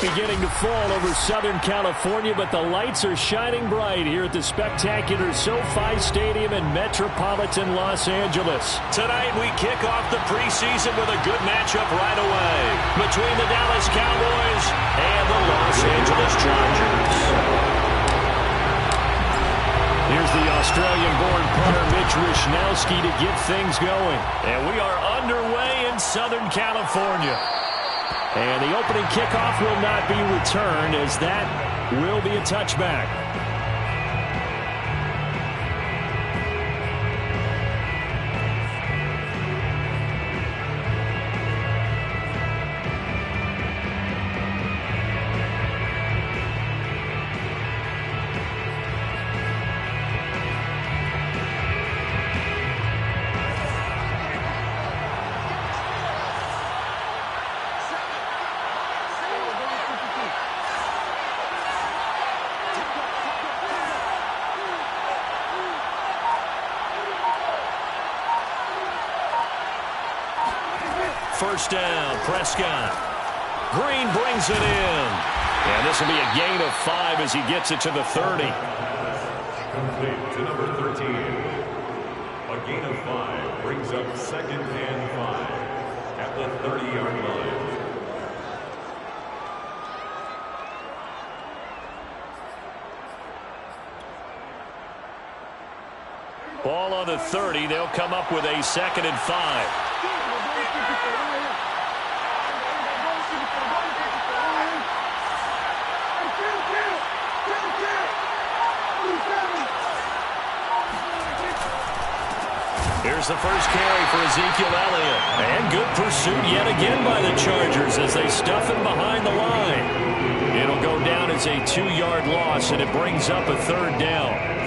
beginning to fall over Southern California, but the lights are shining bright here at the spectacular SoFi Stadium in metropolitan Los Angeles. Tonight we kick off the preseason with a good matchup right away between the Dallas Cowboys and the Los Angeles Chargers. Here's the Australian-born punter Mitch Wishnowsky to get things going. And we are underway in Southern California. And the opening kickoff will not be returned, as that will be a touchback. First down, Prescott. Green brings it in. And this will be a gain of 5 as he gets it to the 30. Complete to number 13. A gain of 5 brings up 2nd and 5 at the 30-yard line. Ball on the 30. They'll come up with a 2nd and 5. Here's the first carry for Ezekiel Elliott. And good pursuit yet again by the Chargers as they stuff him behind the line. It'll go down as a 2-yard loss, and it brings up a 3rd down.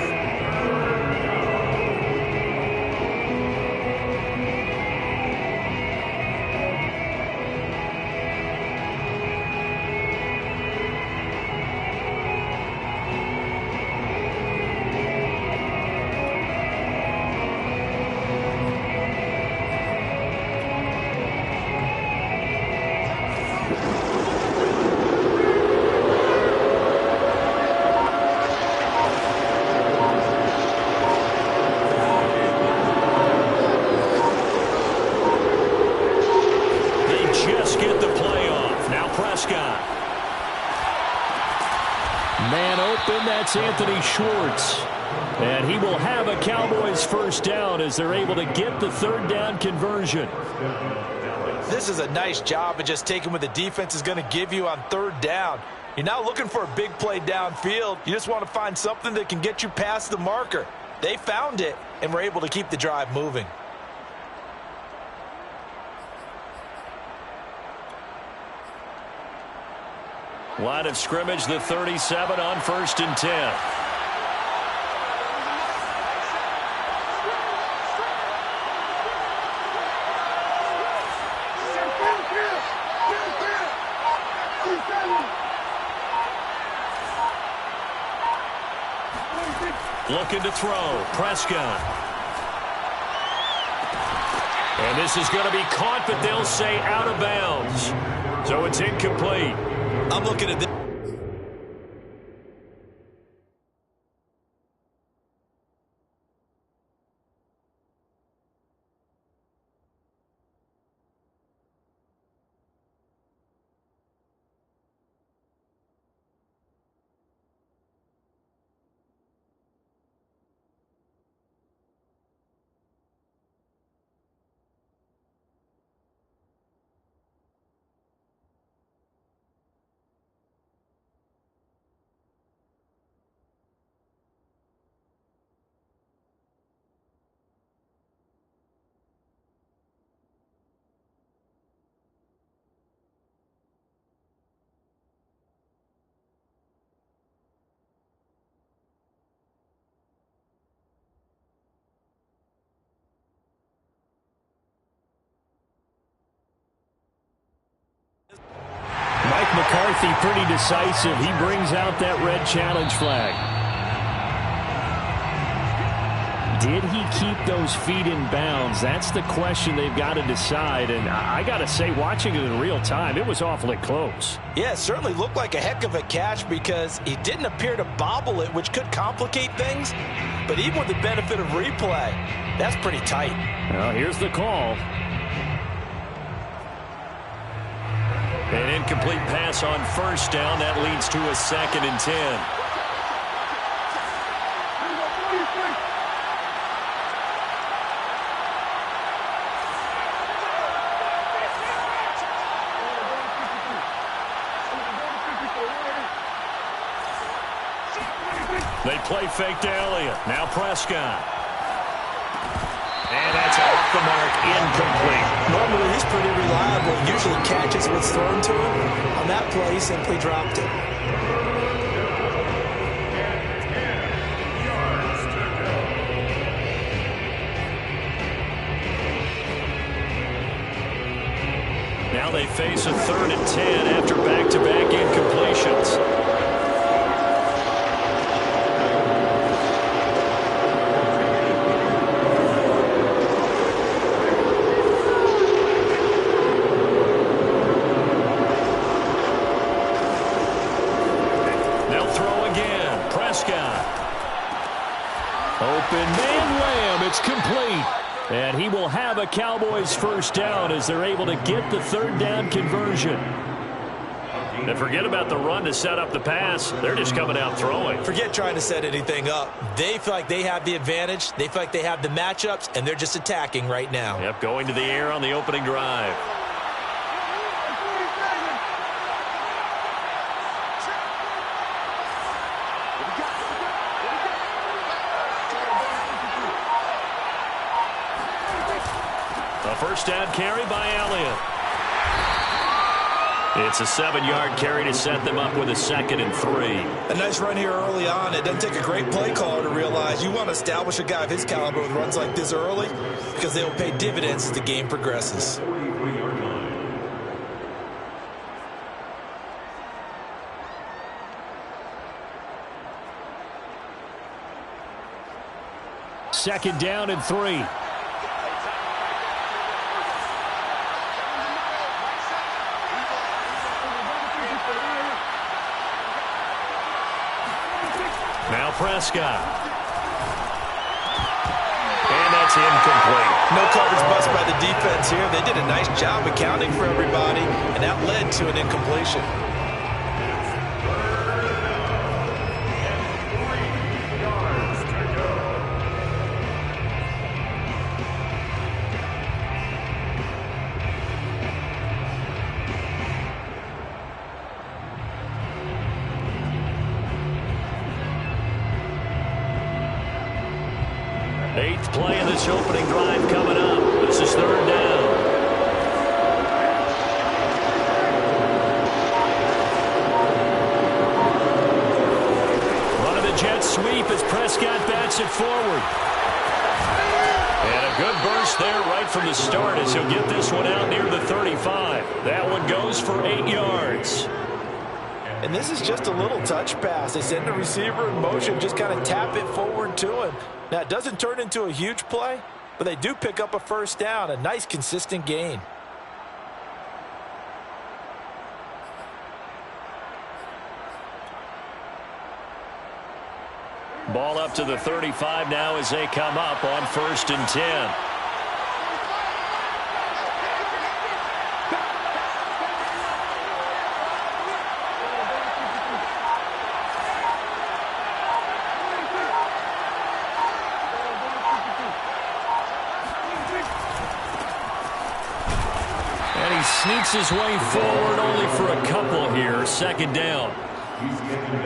Man open, that's Anthony Schwartz. And he will have a Cowboys first down as they're able to get the 3rd down conversion. This is a nice job of just taking what the defense is going to give you on 3rd down. You're not looking for a big play downfield. You just want to find something that can get you past the marker. They found it and were able to keep the drive moving. Line of scrimmage, the 37 on 1st and 10. Looking to throw, Prescott. And this is going to be caught, but they'll say out of bounds. So it's incomplete. I'm looking at this. Mike McCarthy pretty decisive. He brings out that red challenge flag. Did he keep those feet in bounds? That's the question they've got to decide. And I got to say, watching it in real time, it was awfully close. Yeah, it certainly looked like a heck of a catch because he didn't appear to bobble it, which could complicate things. But even with the benefit of replay, that's pretty tight. Well, here's the call. An incomplete pass on first down. That leads to a 2nd and 10. They play fake to Elliott. Now Prescott. And that's off the mark, incomplete. Normally, he's pretty reliable. Usually catches what's thrown to him. On that play, he simply dropped it. Now they face a 3rd and 10 after back-to-back incompletions. Open man wham, it's complete. And he will have a Cowboys first down as they're able to get the 3rd down conversion. And forget about the run to set up the pass. They're just coming out throwing. Forget trying to set anything up. They feel like they have the advantage. They feel like they have the matchups, and they're just attacking right now. Yep, going to the air on the opening drive. A first down carry by Elliott. It's a 7-yard carry to set them up with a 2nd and 3. A nice run here early on. It doesn't take a great play caller to realize you want to establish a guy of his caliber with runs like this early because they will pay dividends as the game progresses. 43-yard line. Second down and 3. Now Prescott. And that's incomplete. No coverage bust by the defense here. They did a nice job accounting for everybody, and that led to an incompletion. Eighth play of this opening drive coming up. This is 3rd down. Run of the jet sweep as Prescott bats it forward. And a good burst there right from the start as he'll get this one out near the 35. That one goes for 8 yards. And this is just a little touch pass. They send the receiver in motion, just kind of tap it forward to him. Now, it doesn't turn into a huge play, but they do pick up a first down, a nice, consistent gain. Ball up to the 35 now as they come up on 1st and 10. Sneaks his way forward only for a couple here. 2nd down.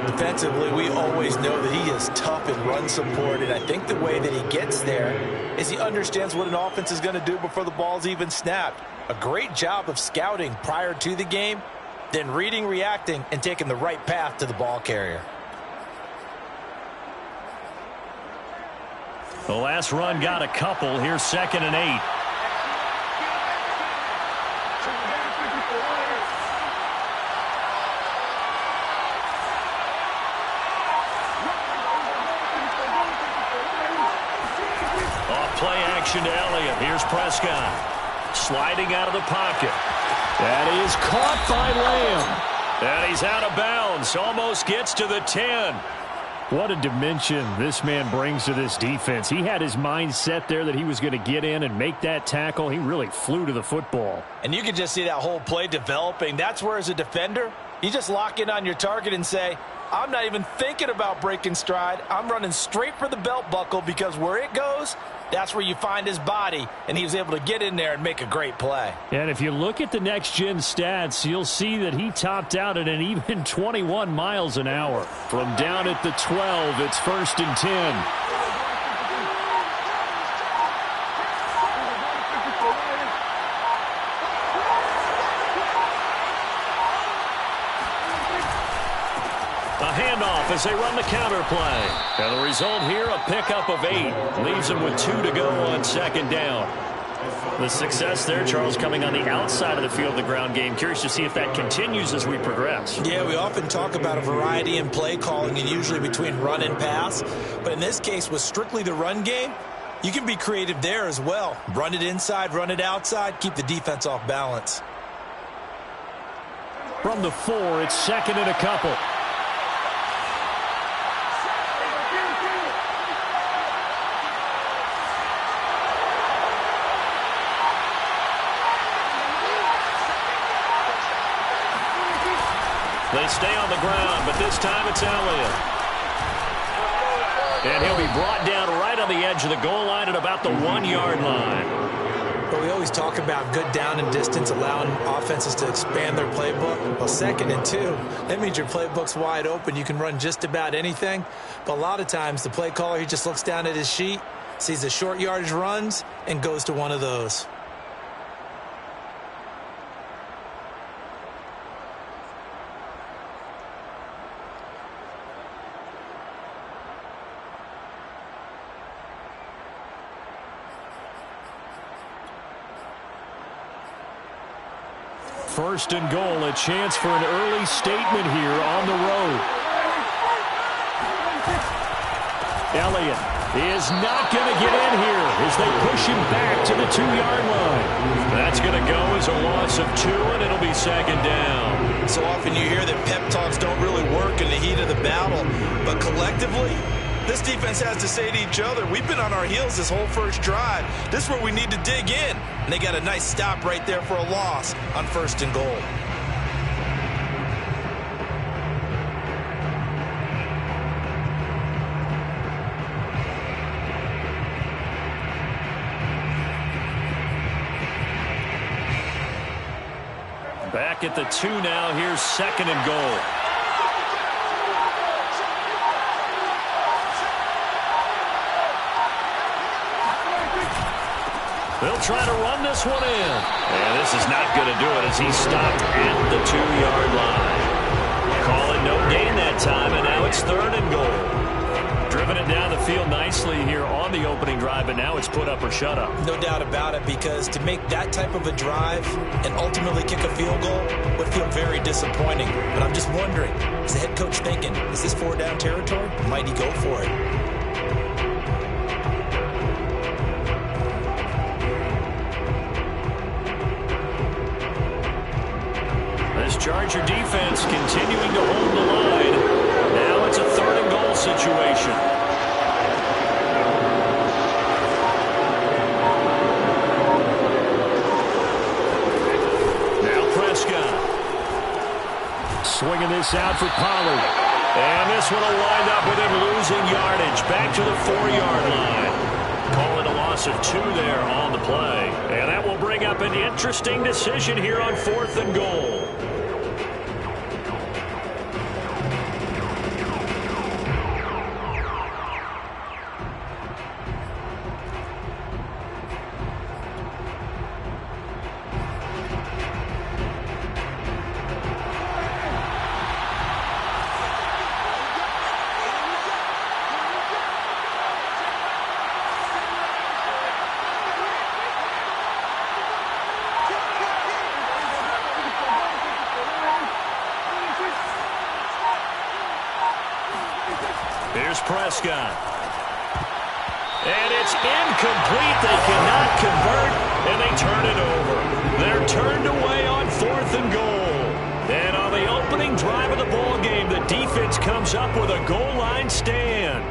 Defensively, we always know that he is tough in run support, and I think the way that he gets there is he understands what an offense is going to do before the ball's even snapped. A great job of scouting prior to the game, then reading, reacting, and taking the right path to the ball carrier. The last run got a couple. Here's 2nd and 8. motion to Elliott. Here's Prescott. Sliding out of the pocket. That is caught by Lamb. And he's out of bounds. Almost gets to the 10. What a dimension this man brings to this defense. He had his mind set there that he was going to get in and make that tackle. He really flew to the football. And you can just see that whole play developing. That's where, as a defender, you just lock in on your target and say, I'm not even thinking about breaking stride. I'm running straight for the belt buckle, because where it goes, that's where you find his body, and he was able to get in there and make a great play. And if you look at the next-gen stats, you'll see that he topped out at an even 21 miles an hour. From down at the 12, it's 1st and 10. A handoff as they run the counter play. And the result here, a pickup of 8. Leaves them with 2 to go on 2nd down. The success there, Charles, coming on the outside of the field of the ground game. Curious to see if that continues as we progress. Yeah, we often talk about a variety in play calling, and usually between run and pass. But in this case, with strictly the run game, you can be creative there as well. Run it inside, run it outside, keep the defense off balance. From the 4, it's 2nd and a couple. They stay on the ground, but this time it's Elliott. And he'll be brought down right on the edge of the goal line at about the 1-yard line. But we always talk about good down and distance, allowing offenses to expand their playbook. Well, 2nd and 2, that means your playbook's wide open. You can run just about anything. But a lot of times, the play caller, he just looks down at his sheet, sees the short yardage runs, and goes to one of those. First and goal, a chance for an early statement here on the road. Elliott is not going to get in here as they push him back to the 2-yard line. That's going to go as a loss of 2, and it'll be 2nd down. So often you hear that pep talks don't really work in the heat of the battle, but collectively, this defense has to say to each other, we've been on our heels this whole first drive. This is where we need to dig in. And they got a nice stop right there for a loss on 1st and goal. Back at the 2 now. Here's 2nd and goal. They'll try to run this one in. And this is not going to do it as he's stopped at the 2-yard line. Call it no gain that time, and now it's 3rd and goal. Driven it down the field nicely here on the opening drive, but now it's put up or shut up. No doubt about it, because to make that type of a drive and ultimately kick a field goal would feel very disappointing. But I'm just wondering, is the head coach thinking, is this 4-down territory? Might he go for it? Charger defense continuing to hold the line. Now it's a 3rd and goal situation. Now Prescott. Swinging this out for Pollard. And this one will wind up with him losing yardage. Back to the 4-yard line. Call it a loss of 2 there on the play. And that will bring up an interesting decision here on 4th and goal. Here's Prescott. And it's incomplete. They cannot convert, and they turn it over. They're turned away on 4th and goal. And on the opening drive of the ball game, the defense comes up with a goal line stand.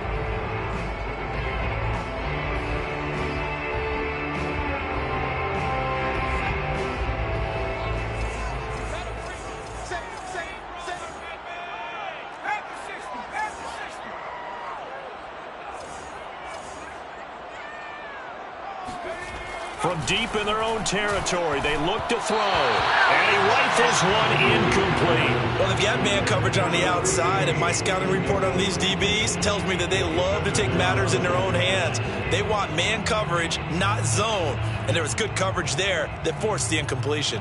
From deep in their own territory, they look to throw. And he rifles one incomplete. Well, they've got man coverage on the outside, and my scouting report on these DBs tells me that they love to take matters in their own hands. They want man coverage, not zone. And there was good coverage there that forced the incompletion.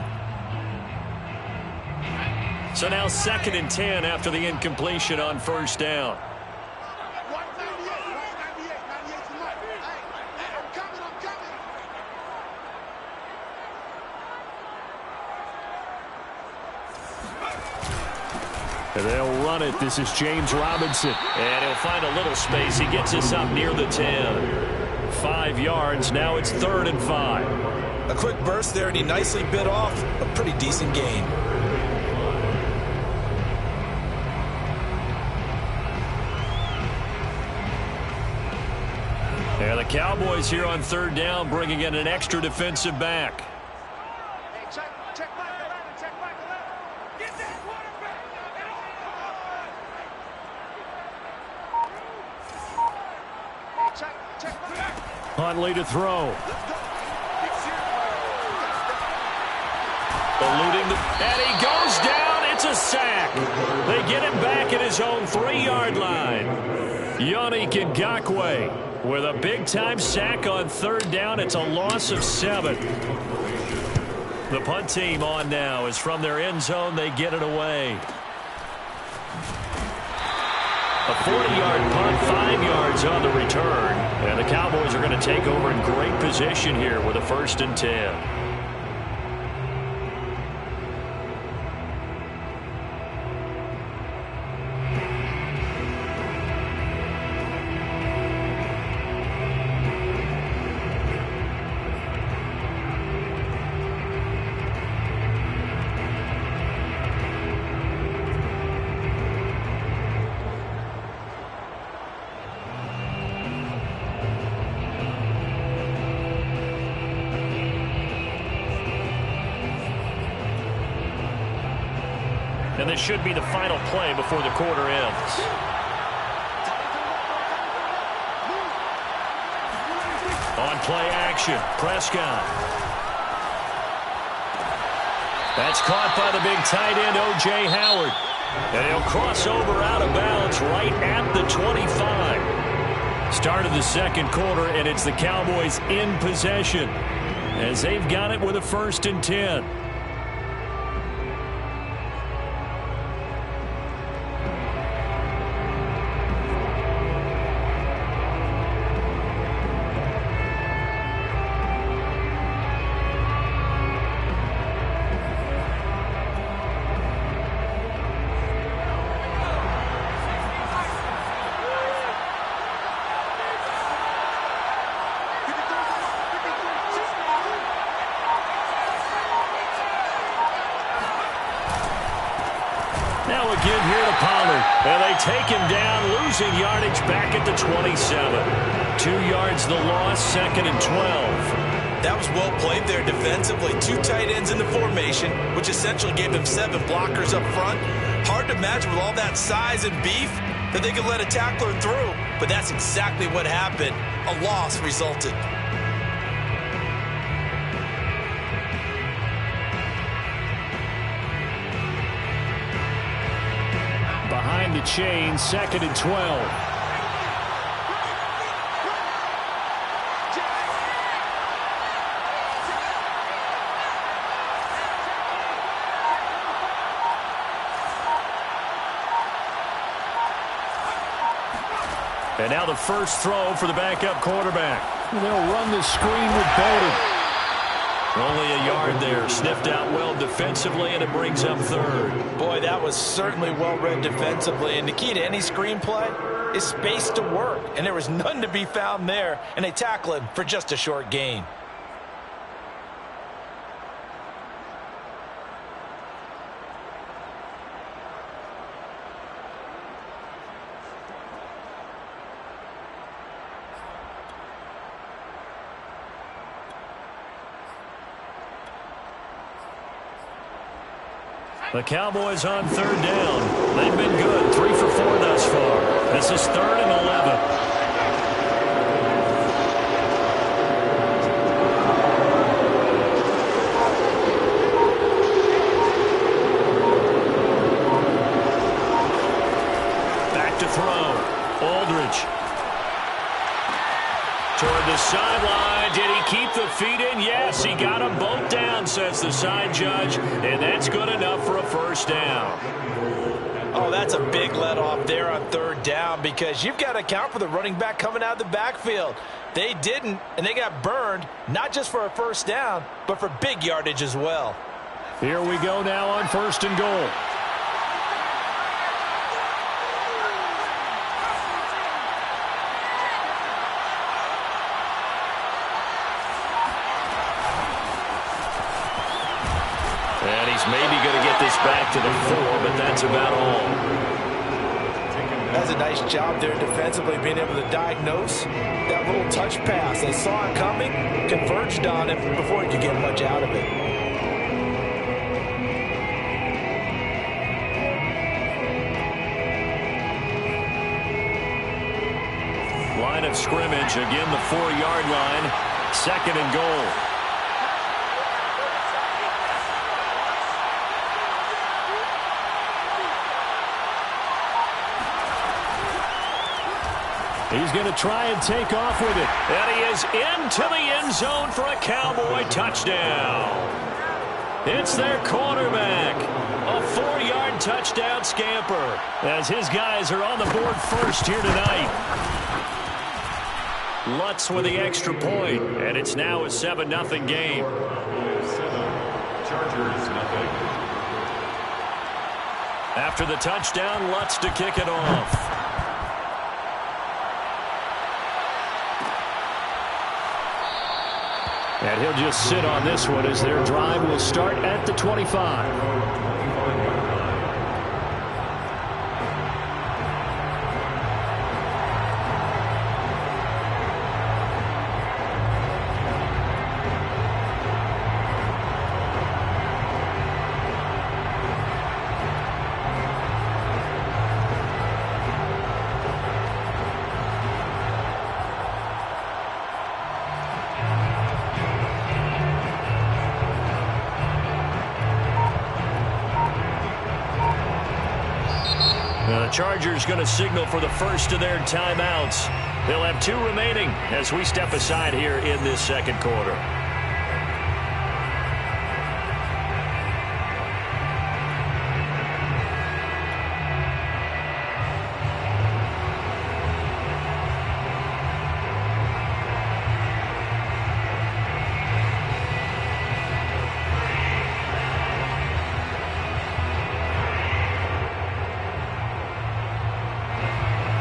So now 2nd and 10 after the incompletion on 1st down. And they'll run it. This is James Robinson. And he'll find a little space. He gets us up near the 10. 5 yards. Now it's 3rd and 5. A quick burst there, and he nicely bit off a pretty decent gain. And the Cowboys here on 3rd down, bringing in an extra defensive back. Huntley to throw. Eluding and he goes down. It's a sack. They get him back at his own 3-yard line. Yannick Ngakoue with a big-time sack on 3rd down. It's a loss of 7. The punt team on now is from their end zone. They get it away. A 40-yard punt, 5 yards on the return. And the Cowboys are going to take over in great position here with a 1st and 10. And this should be the final play before the quarter ends. On play action, Prescott. That's caught by the big tight end, O.J. Howard. And he'll cross over out of bounds right at the 25. Start of the 2nd quarter, and it's the Cowboys in possession as they've got it with a 1st and 10. Now again here to Pollard. And they take him down, losing yardage back at the 27. 2 yards the loss, 2nd and 12. That was well played there defensively. 2 tight ends in the formation, which essentially gave them 7 blockers up front. Hard to imagine with all that size and beef that they could let a tackler through. But that's exactly what happened. A loss resulted. Behind the chain, 2nd and 12. And now the first throw for the backup quarterback. They'll run the screen with Bowden. Only a yard there. Sniffed out well defensively, and it brings up third. Boy, that was certainly well-read defensively. And the key to any screenplay is space to work. And there was none to be found there. And they tackle him for just a short gain. The Cowboys on third down. They've been good. 3 for 4 thus far. This is 3rd and 11. Back to throw. Aldridge. Toward the sideline. Did he keep the feet in? Yes, he got them both down, says the side judge. And that's good enough for a first down. Oh, that's a big let off there on third down because you've got to account for the running back coming out of the backfield. They didn't, and they got burned, not just for a first down, but for big yardage as well. Here we go now on 1st and goal. And he's maybe going to get this back to the 4, but that's about all. That's a nice job there defensively, being able to diagnose that little touch pass. They saw it coming, converged on it before he could get much out of it. Line of scrimmage, again the 4-yard line. 2nd and goal. He's going to try and take off with it. And he is into the end zone for a Cowboy touchdown. It's their quarterback. A 4-yard touchdown scamper as his guys are on the board first here tonight. Lutz with the extra point, and it's now a 7-0 game. Chargers nothing. After the touchdown, Lutz to kick it off. And he'll just sit on this one as their drive will start at the 25. The Chargers going to signal for the first of their timeouts. They'll have 2 remaining as we step aside here in this second quarter.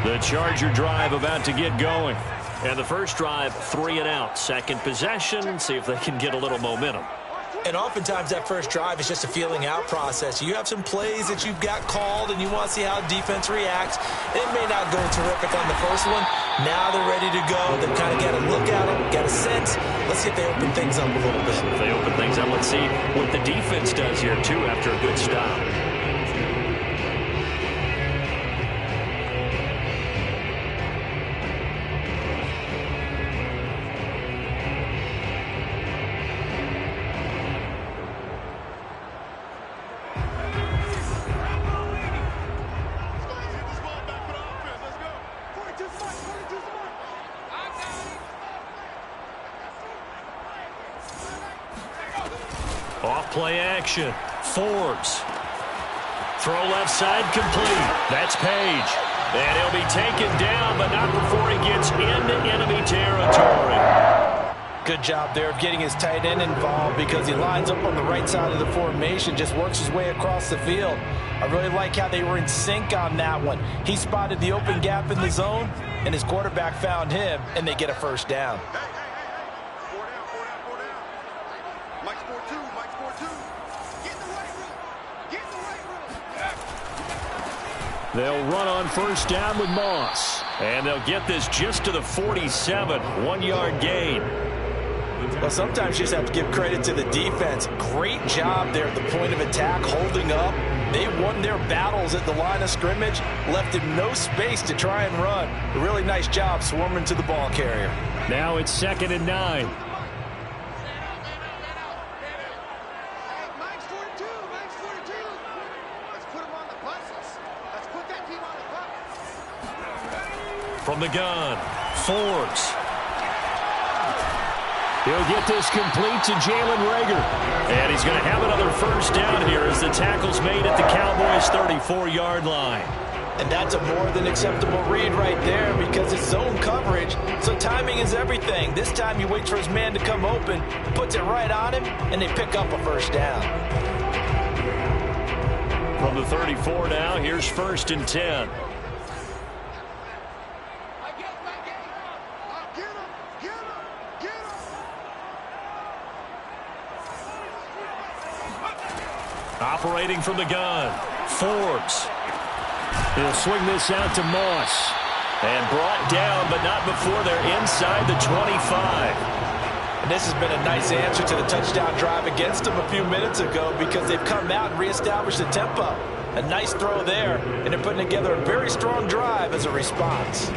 The Charger drive about to get going. And the first drive, 3 and out. Second possession, see if they can get a little momentum. And oftentimes that first drive is just a feeling out process. You have some plays that you've got called and you want to see how defense reacts. It may not go terrific on the first one. Now they're ready to go. They've kind of got a look at it, got a sense. Let's see if they open things up a little bit. If they open things up, let's see what the defense does here, too, after a good stop. Off-play action. Forbes. Throw left side complete. That's Page. And he'll be taken down, but not before he gets into enemy territory. Good job there of getting his tight end involved because he lines up on the right side of the formation, just works his way across the field. I really like how they were in sync on that one. He spotted the open gap in the zone, and his quarterback found him, and they get a first down. They'll run on first down with Moss. And they'll get this just to the 47, 1-yard gain. Well, sometimes you just have to give credit to the defense. Great job there at the point of attack, holding up. They won their battles at the line of scrimmage, left him no space to try and run. A really nice job swarming to the ball carrier. Now it's 2nd and 9. From the gun, Forbes. He'll get this complete to Jalen Reagor. And he's going to have another first down here as the tackle's made at the Cowboys' 34-yard line. And that's a more than acceptable read right there because it's zone coverage, so timing is everything. This time he waits for his man to come open, puts it right on him, and they pick up a first down. From the 34 now, here's 1st and 10. Operating from the gun, Forbes. He'll swing this out to Moss. And brought down, but not before they're inside the 25. And this has been a nice answer to the touchdown drive against them a few minutes ago because they've come out and reestablished the tempo. A nice throw there, and they're putting together a very strong drive as a response.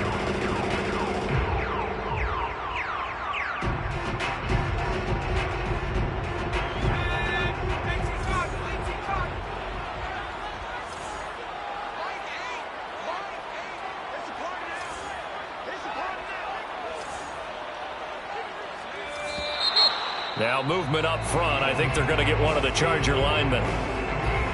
Now movement up front. I think they're going to get one of the Charger linemen.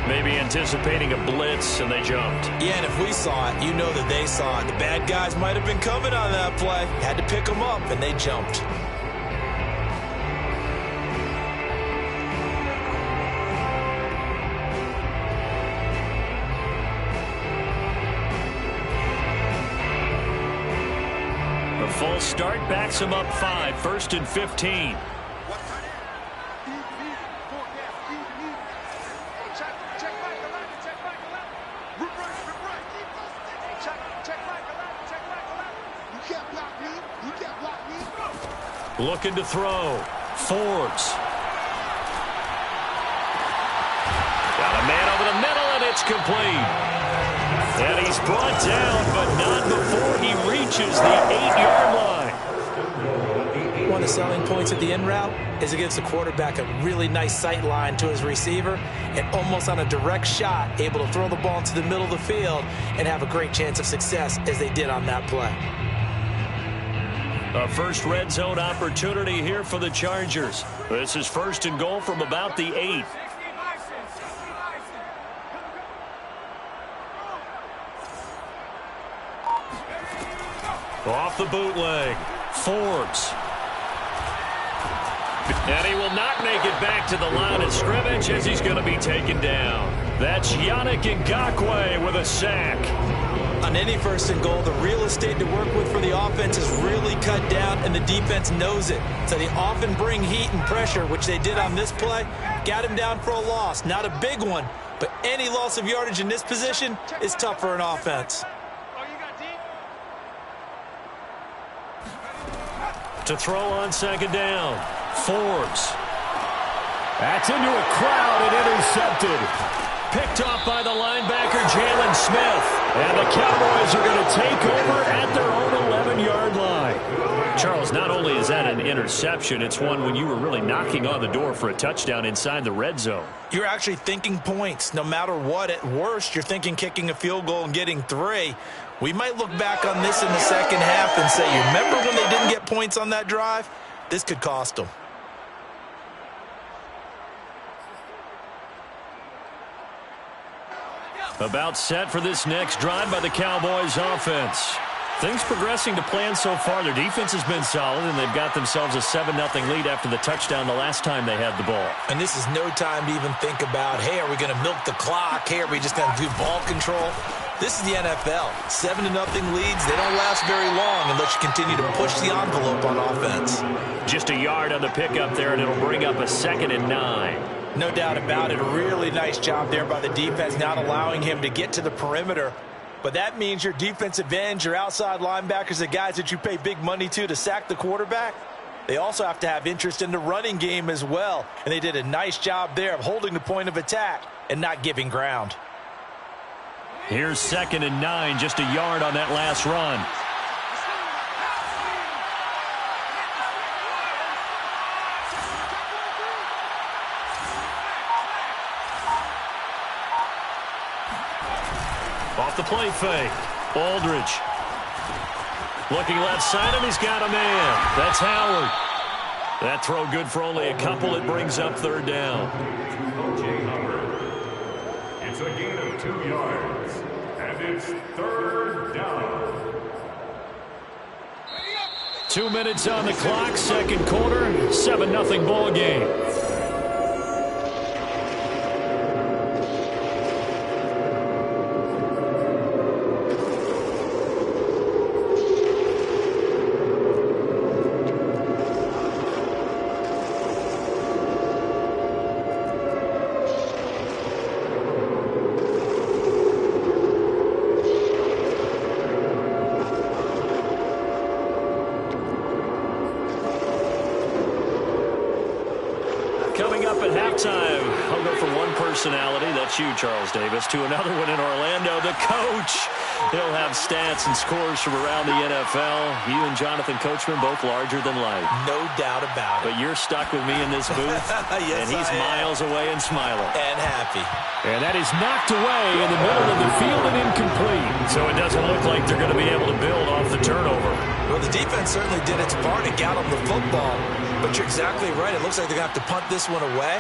Maybe anticipating a blitz, and they jumped. Yeah, and if we saw it, you know that they saw it. The bad guys might have been coming on that play. Had to pick them up, and they jumped. The full start backs them up 5, 1st and 15. Looking to throw. Forbes. Got a man over the middle, and it's complete. And he's brought down, but not before he reaches the 8-yard line. One of the selling points of the in route is it gives the quarterback a really nice sight line to his receiver and almost on a direct shot able to throw the ball into the middle of the field and have a great chance of success as they did on that play. A first red zone opportunity here for the Chargers. This is 1st and goal from about the 8. Off the bootleg. Forbes. And he will not make it back to the line of scrimmage as he's going to be taken down. That's Yannick Ngakoue with a sack. On any 1st and goal, the real estate to work with for the offense is really cut down, and the defense knows it. So they often bring heat and pressure, which they did on this play. Got him down for a loss. Not a big one, but any loss of yardage in this position is tough for an offense. To throw on 2nd down. Forbes. That's into a crowd and intercepted. Picked off by the linebacker, Jalen Smith. And the Cowboys are going to take over at their own 11-yard line. Charles, not only is that an interception, it's one when you were really knocking on the door for a touchdown inside the red zone. You're actually thinking points. No matter what, at worst, you're thinking kicking a field goal and getting 3. We might look back on this in the second half and say, you remember when they didn't get points on that drive? This could cost them. About set for this next drive by the Cowboys offense. Things progressing to plan so far. Their defense has been solid, and they've got themselves a 7-0 lead after the touchdown the last time they had the ball. And this is no time to even think about, hey, are we going to milk the clock? Hey, are we just going to do ball control? This is the NFL. 7-0 leads. They don't last very long unless you continue to push the envelope on offense. Just a yard on the pickup there, and it'll bring up a 2nd and 9. No doubt about it. A really nice job there by the defense, not allowing him to get to the perimeter. But that means your defensive ends, your outside linebackers, the guys that you pay big money to sack the quarterback, they also have to have interest in the running game as well. And they did a nice job there of holding the point of attack and not giving ground. Here's 2nd and 9, just a yard on that last run. Off the play fake. Aldridge. Looking left side, and he's got a man. That's Howard. That throw good for only a couple. It brings up 3rd down. It's a gain of 2 yards, and it's 3rd down. 2 minutes on the clock, 2nd quarter, 7-0 ball game. Coming up at halftime, I'll go from one personality, that's you, Charles Davis, to another one in Orlando, the coach. He'll have stats and scores from around the NFL. You and Jonathan Coachman, both larger than life. No doubt about it. But you're stuck with me in this booth, yes, and he's miles away and smiling. And happy. And that is knocked away in the middle of the field and incomplete. So it doesn't look like they're going to be able to build off the turnover. Well, the defense certainly did its part to get them the football. But you're exactly right. It looks like they're going to have to punt this one away.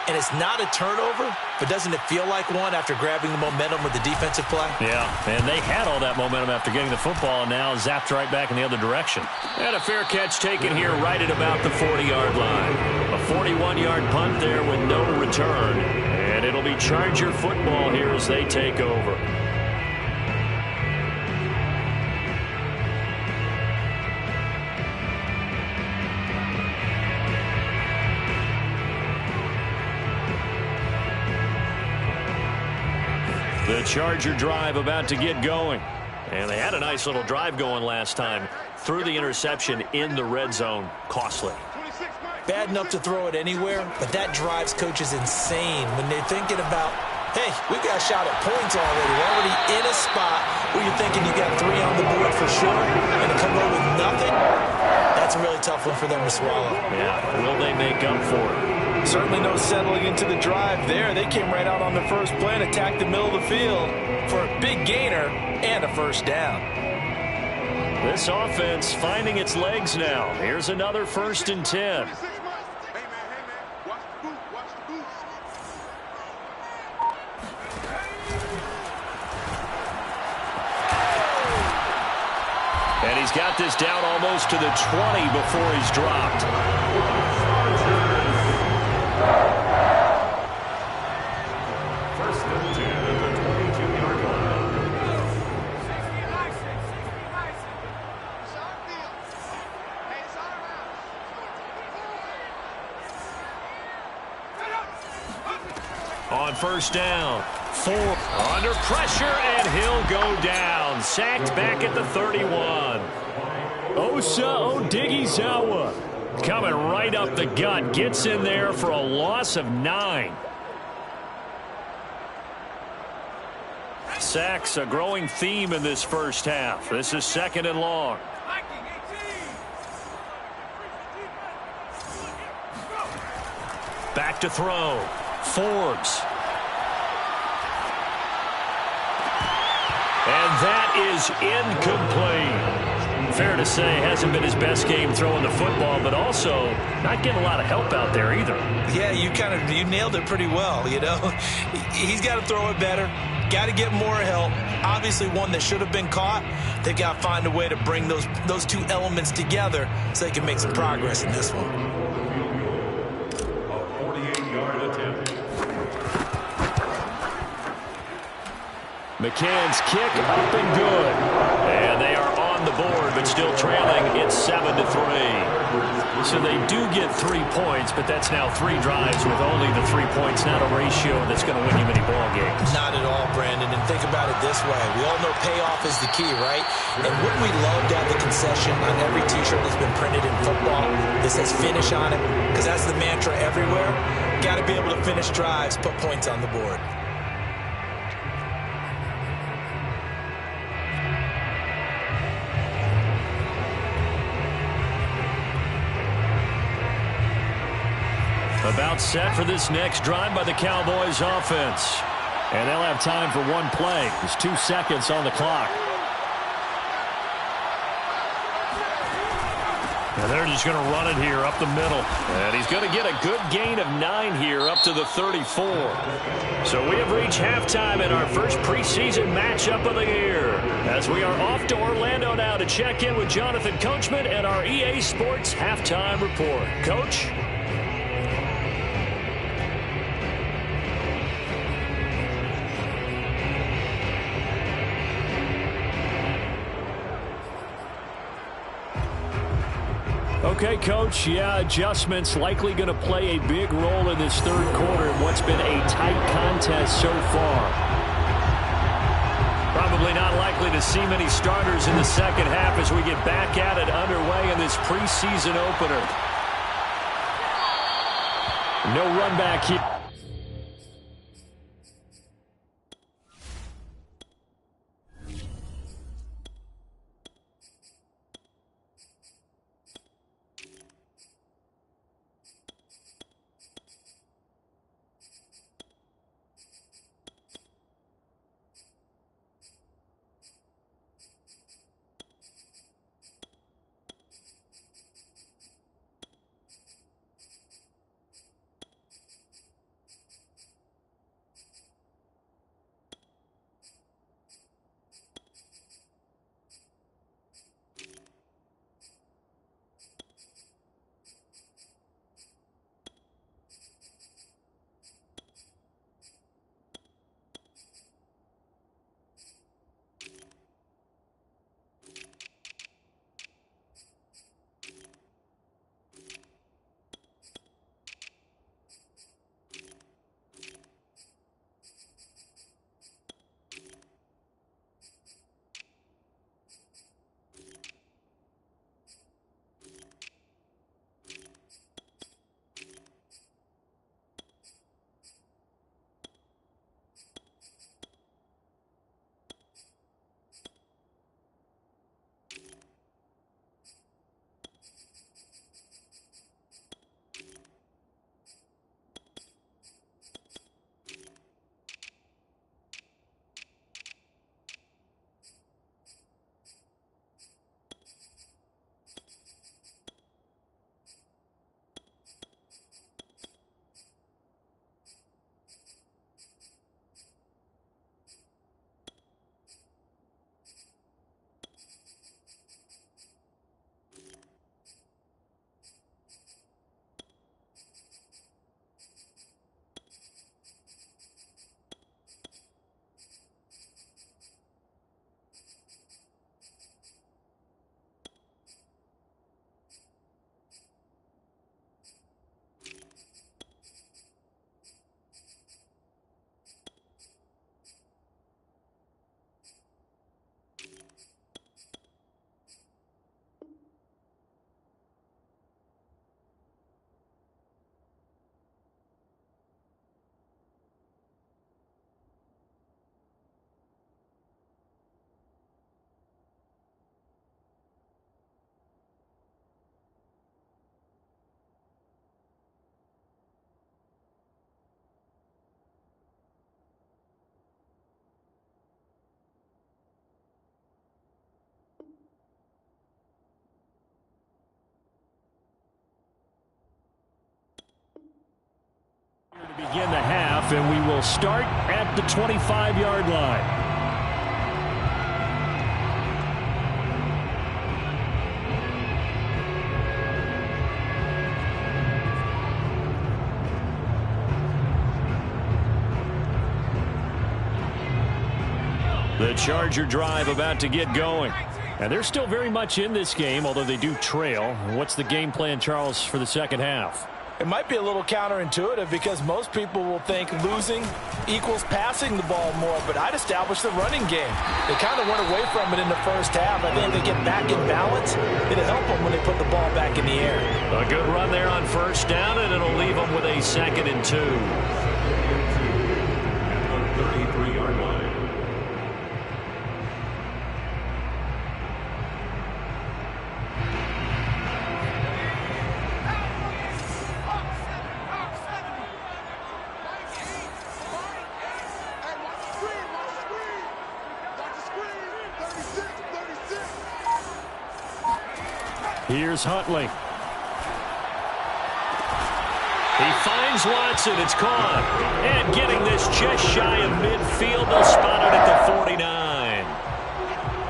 And it's not a turnover, but doesn't it feel like one after grabbing the momentum with the defensive play? Yeah, and they had all that momentum after getting the football, and now zapped right back in the other direction. And a fair catch taken here right at about the 40-yard line. A 41-yard punt there with no return. And it'll be Charger football here as they take over. The Charger drive about to get going. And they had a nice little drive going last time. Threw the interception in the red zone. Costly. Bad enough to throw it anywhere, but that drives coaches insane when they're thinking about, hey, we've got a shot at points already. We're already in a spot where you're thinking you got 3 on the board for sure, and to come away with nothing, that's a really tough one for them to swallow. Yeah, will they make up for it? Certainly no settling into the drive there. They came right out on the first play and attacked the middle of the field for a big gainer and a 1st down. This offense finding its legs now. Here's another 1st and 10. And he's got this down almost to the 20 before he's dropped. On 1st down, 4 under pressure, and he'll go down. Sacked back at the 31. Osa Odighizuwa coming right up the gut. Gets in there for a loss of 9. Sacks, a growing theme in this first half. This is 2nd and long. Back to throw. Forbes. And that is incomplete. Fair to say, hasn't been his best game throwing the football, but also not getting a lot of help out there either. Yeah, you nailed it pretty well, you know. He's got to throw it better. Got to get more help. Obviously one that should have been caught. They got to find a way to bring those two elements together so they can make some progress in this one. A 48-yard attempt. McCann's kick up and good. And they are on the board, but still trailing. It's 7-3. So they do get 3 points, but that's now 3 drives with only the 3 points, not a ratio that's going to win you many ball games. Not at all, Brandon. And think about it this way. We all know payoff is the key, right? And wouldn't we love to have the concession on every T-shirt that's been printed in football that says finish on it? Because that's the mantra everywhere. Got to be able to finish drives, put points on the board. About set for this next drive by the Cowboys offense. And they'll have time for one play. There's 2 seconds on the clock. And they're just going to run it here up the middle. And he's going to get a good gain of 9 here up to the 34. So we have reached halftime in our first preseason matchup of the year. As we are off to Orlando now to check in with Jonathan Coachman and our EA Sports halftime report. Coach? Okay, Coach, yeah, adjustments likely going to play a big role in this third quarter in what's been a tight contest so far. Probably not likely to see many starters in the second half as we get back at it underway in this preseason opener. No run back here. To begin the half, kickoff, and we will start at the 25-yard line. The Charger drive about to get going. And they're still very much in this game, although they do trail. What's the game plan, Charles, for the second half? It might be a little counterintuitive because most people will think losing equals passing the ball more, but I'd establish the running game. They kind of went away from it in the first half. I think if they get back in balance, it'll help them when they put the ball back in the air. A good run there on first down, and it'll leave them with a 2nd and 2. At the 33-yard line. Here's Huntley. He finds Watson. It's caught. And getting this just shy of midfield. They'll spot it at the 49.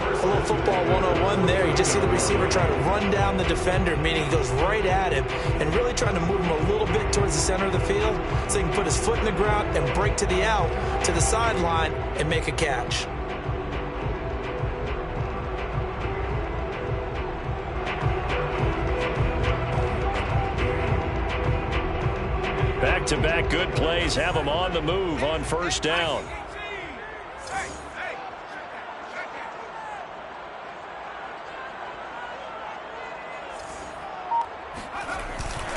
A little football 101 there. You just see the receiver trying to run down the defender, meaning he goes right at him and really trying to move him a little bit towards the center of the field so he can put his foot in the ground and break to the out, to the sideline, and make a catch. Back-to-back good plays have them on the move on first down.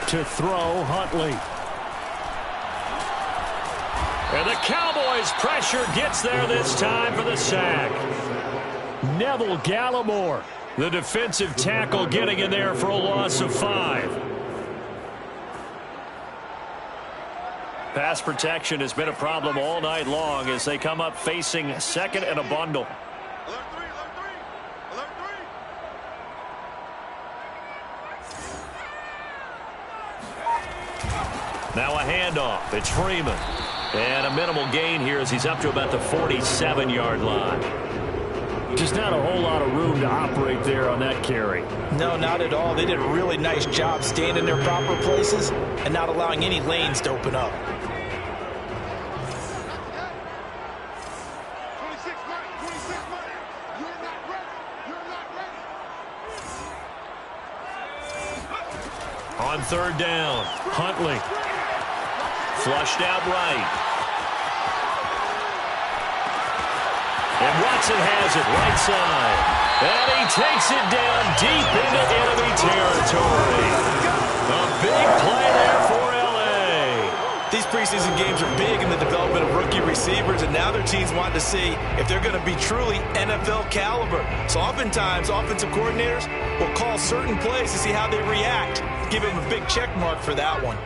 To throw, Huntley. And the Cowboys' pressure gets there this time for the sack. Neville Gallimore, the defensive tackle, getting in there for a loss of 5. Pass protection has been a problem all night long as they come up facing 2nd and a bundle. Now a handoff. It's Freeman. And a minimal gain here as he's up to about the 47-yard line. Just not a whole lot of room to operate there on that carry. No, not at all. They did a really nice job staying in their proper places and not allowing any lanes to open up. On third down, Huntley. Flushed out right. And Watson has it right side. And he takes it down deep into enemy territory. A big play there for L.A. These preseason games are big in the development of rookie receivers, and now their teams want to see if they're going to be truly NFL caliber. So oftentimes, offensive coordinators will call certain plays to see how they react. Give him a big check mark for that one.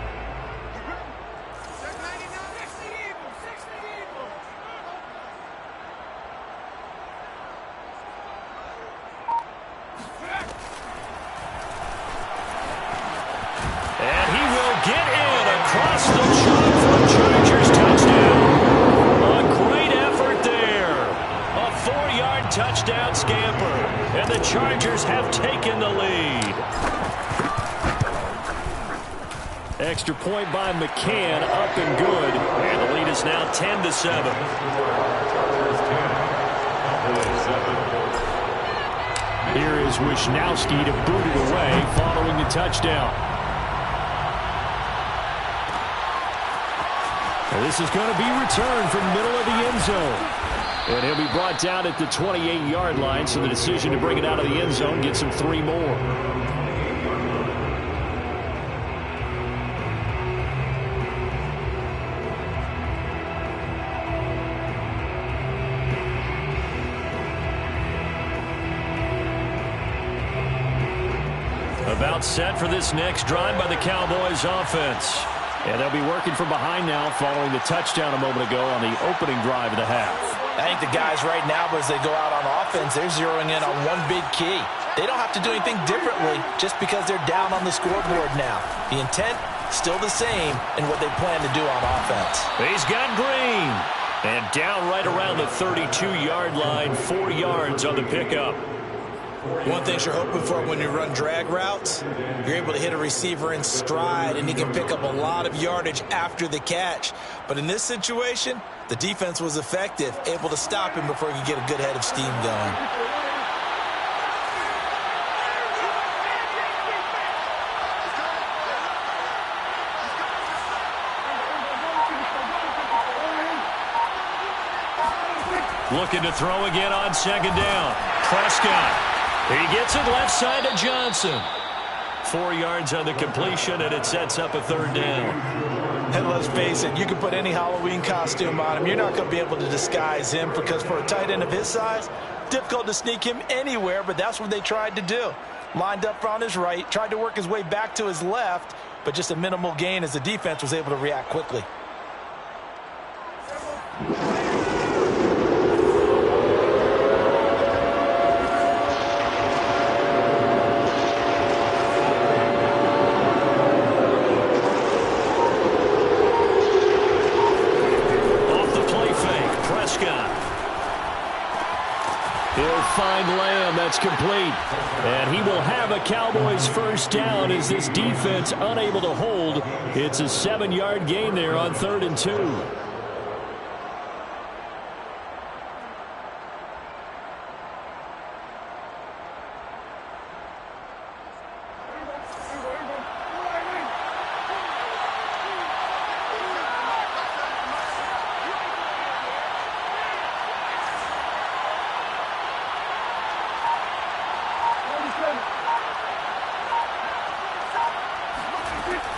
And he will get in across the chalk for a Chargers touchdown. A great effort there. A 4-yard touchdown scamper. And the Chargers have taken the lead. Extra point by McCann, up and good. And the lead is now 10-7. Here is Wisnowski to boot it away following the touchdown. And this is going to be returned from middle of the end zone. And he'll be brought down at the 28-yard line, so the decision to bring it out of the end zone gets him 3 more. About set for this next drive by the Cowboys offense. And they'll be working from behind now following the touchdown a moment ago on the opening drive of the half. I think the guys right now, as they go out on offense, they're zeroing in on one big key. They don't have to do anything differently just because they're down on the scoreboard now. The intent still the same in what they plan to do on offense. He's got Green. And down right around the 32-yard line, 4 yards on the pickup. One thing you're hoping for when you run drag routes, you're able to hit a receiver in stride, and he can pick up a lot of yardage after the catch. But in this situation, the defense was effective, able to stop him before he could get a good head of steam going. Looking to throw again on second down. Prescott. He gets it left side to Johnson. 4 yards on the completion, and it sets up a third down. And let's face it, you can put any Halloween costume on him. You're not going to be able to disguise him because for a tight end of his size, difficult to sneak him anywhere, but that's what they tried to do. Lined up on his right, tried to work his way back to his left, but just a minimal gain as the defense was able to react quickly. Find Lamb, that's complete. And he will have a Cowboys first down as this defense unable to hold. It's a 7-yard gain there on 3rd and 2.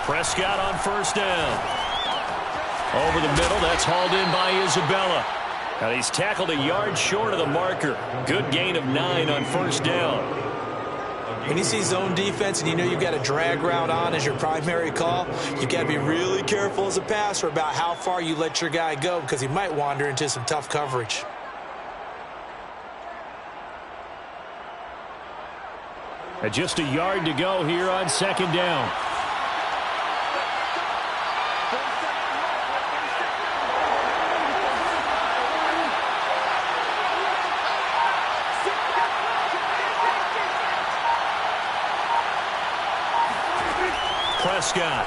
Prescott on first down. Over the middle, that's hauled in by Isabella. And he's tackled a yard short of the marker. Good gain of 9 on first down. When you see zone defense and you know you've got a drag route on as your primary call, you've got to be really careful as a passer about how far you let your guy go because he might wander into some tough coverage. And just a yard to go here on second down. Prescott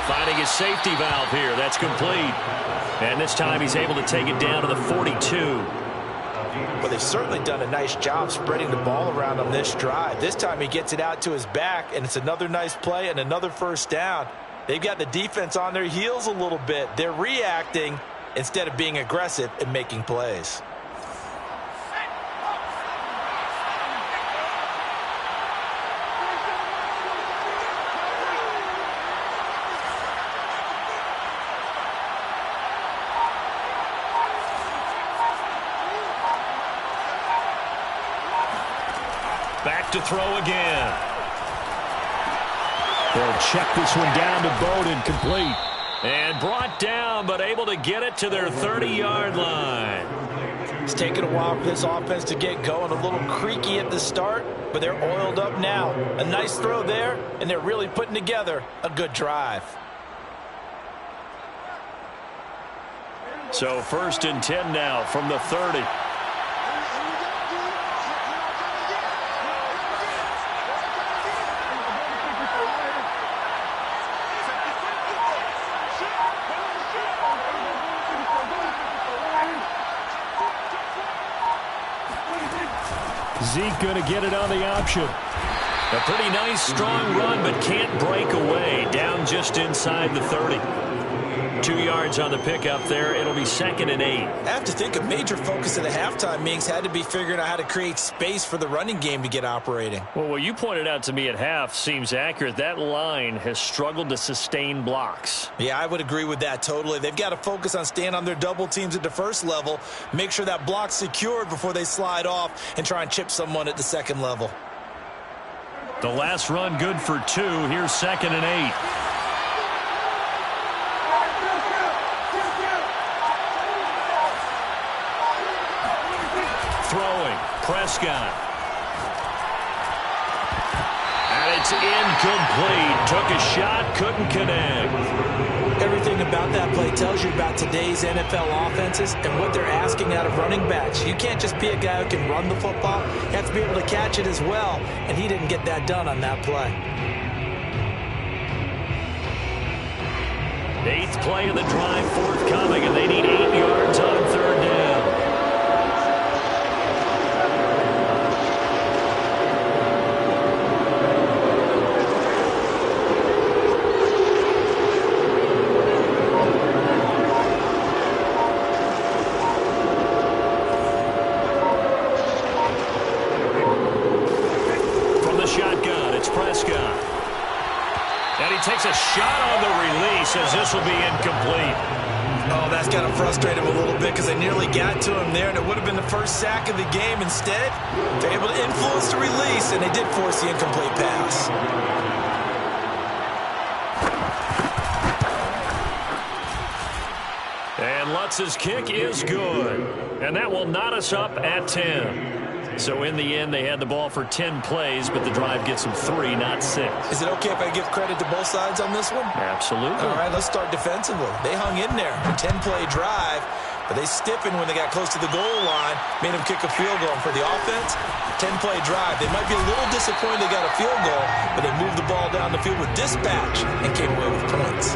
finding his safety valve here. That's complete. And this time he's able to take it down to the 42. Well, they've certainly done a nice job spreading the ball around on this drive. This time he gets it out to his back, and it's another nice play and another first down. They've got the defense on their heels a little bit. They're reacting instead of being aggressive and making plays. Back to throw again. They'll check this one down to Bowden, complete. And brought down, but able to get it to their 30-yard line. It's taken a while for this offense to get going. A little creaky at the start, but they're oiled up now. A nice throw there, and they're really putting together a good drive. So 1st and 10 now from the 30. Zeke going to get it on the option. A pretty nice, strong run, but can't break away. Down just inside the 30. 2 yards on the pickup there. It'll be 2nd and 8. I have to think a major focus of the halftime meetings had to be figuring out how to create space for the running game to get operating. Well, what you pointed out to me at half seems accurate. That line has struggled to sustain blocks. Yeah, I would agree with that totally. They've got to focus on staying on their double teams at the first level, make sure that block's secured before they slide off and try and chip someone at the second level. The last run good for 2. Here's 2nd and 8. Throwing, Prescott. And it It's incomplete. Took a shot, couldn't connect. Everything about that play tells you about today's NFL offenses and what they're asking out of running backs. You can't just be a guy who can run the football. You have to be able to catch it as well, and he didn't get that done on that play. 8th play of the drive forthcoming, and they need 8 yards on 3rd down. Takes a shot on the release as this will be incomplete. Oh, that's got to frustrate him a little bit because they nearly got to him there, and it would have been the first sack of the game. Instead, they're able to influence the release, and they did force the incomplete pass. And Lutz's kick is good. And that will knot us up at 10. So in the end, they had the ball for 10 plays, but the drive gets them 3, not 6. Is it okay if I give credit to both sides on this one? Absolutely. All right, let's start defensively. They hung in there. A 10-play drive, but they stiffened when they got close to the goal line, made them kick a field goal. And for the offense, 10-play drive. They might be a little disappointed they got a field goal, but they moved the ball down the field with dispatch and came away with points.